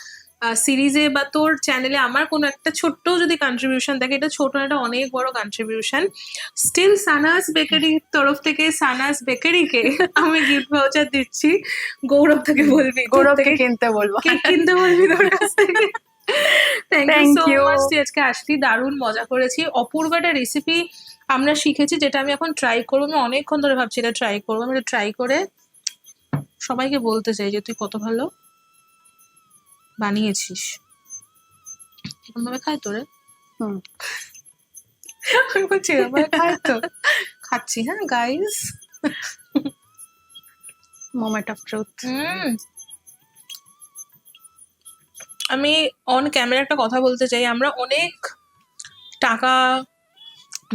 সিরিজে বা তোর চ্যানেলে আমার কোনো একটা ছোট্ট যদি কন্ট্রিবিউশন থাকে, এটা ছোট না, এটা অনেক বড় কন্ট্রিবিউশন। স্টিল সানাস বেকারির তরফ থেকে সানাস বেকারিকে আমি গিফট ভাউচার দিচ্ছি। গৌরব থেকে বলবি, গৌরবকে কিনতে বলবো। কেক কিনতে বলবি তোর কাছ থেকে। Thank you Thank so you. Much, তুই আজকে আসলি, দারুণ মজা করেছি। অপূর্ব একটা রেসিপি আমরা শিখেছি, যেটা আমি এখন ট্রাই করবো। আমি অনেকক্ষণ ধরে ভাবছি এটা ট্রাই করবো। আমি এটা ট্রাই করে সবাইকে বলতে চাই যে তুই কত ভালো বানিয়েছিস। এরকম ভাবে খাই তোরে? হুম। আমি বলছি এরকম ভাবে খাই তো? খাচ্ছি, হ্যাঁ গাইস। Moment of truth. আমি অন ক্যামেরা একটা কথা বলতে চাই, আমরা অনেক টাকা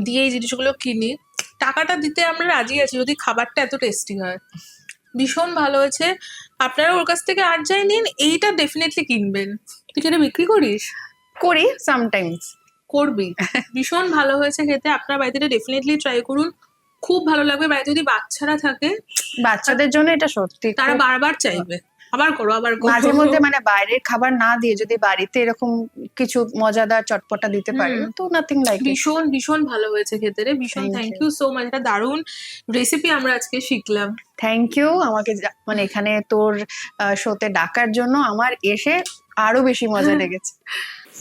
দিয়ে এই জিনিসগুলো কিনি, টাকাটা দিতে আমরা রাজি আছি যদি খাবারটা এত টেস্টি হয়। ভীষণ ভালো হয়েছে। আপনারা ওর কাছ থেকে আর যাই নিন, এইটা ডেফিনেটলি কিনবেন। তুই কি এটা বিক্রি করিস? করি সামটাইমস। করবি। ভীষণ ভালো হয়েছে খেতে, আপনার বাড়িতে এটা ডেফিনেটলি ট্রাই করুন, খুব ভালো লাগবে। বাড়িতে যদি বাচ্চারা থাকে বাচ্চাদের জন্য এটা সত্যি তারা খুব- বারবার চাইবে, আবার করো আবার করো। মাঝে মধ্যে মানে বাইরের খাবার না দিয়ে যদি বাড়িতে এরকম কিছু মজাদার চটপটা দিতে পারে হুম। তো নাথিং লাইক ইট। ভীষণ ভীষণ ভালো হয়েছে খেতে রে, ভীষণ Thank thank you. You so much. এটা দারুণ রেসিপি আমরা আজকে শিখলাম। থ্যাংক ইউ আমাকে মানে এখানে তোর শোতে ডাকার জন্য। আমার এসে আরো বেশি মজা লেগেছে।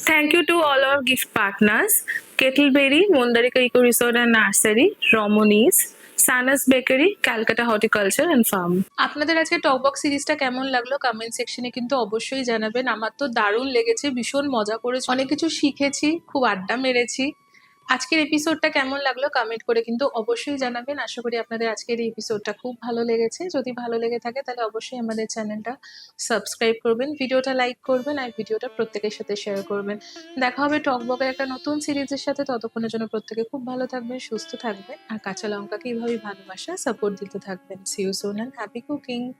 Thank you to all our gift partners, Kettleberry, Mondarika Eco Resort and Nursery, Romani's, সানাস bakery, Calcutta horticulture and farm. আপনাদের আজকে টকবক্স সিরিজটা কেমন লাগলো কমেন্ট সেকশনে কিন্তু অবশ্যই জানাবেন। আমার তো দারুণ লেগেছে, ভীষণ মজা করেছি, অনেক কিছু শিখেছি, খুব আড্ডা মেরেছি। আজকের এপিসোডটা কেমন লাগলো কমেন্ট করে কিন্তু অবশ্যই জানাবেন। আশা করি আপনাদের আজকের এই এপিসোডটা খুব ভালো লেগেছে। যদি ভালো লেগে থাকে তাহলে অবশ্যই আমাদের চ্যানেলটা সাবস্ক্রাইব করবেন, ভিডিওটা লাইক করবেন আর ভিডিওটা প্রত্যেকের সাথে শেয়ার করবেন। দেখা হবে টকবকের একটা নতুন সিরিজের সাথে। ততক্ষণের জন্য প্রত্যেকে খুব ভালো থাকবেন, সুস্থ থাকবেন আর কাঁচা লঙ্কাকে এইভাবেই ভালোবাসা সাপোর্ট দিতে থাকবেন। See you soon and happy cooking.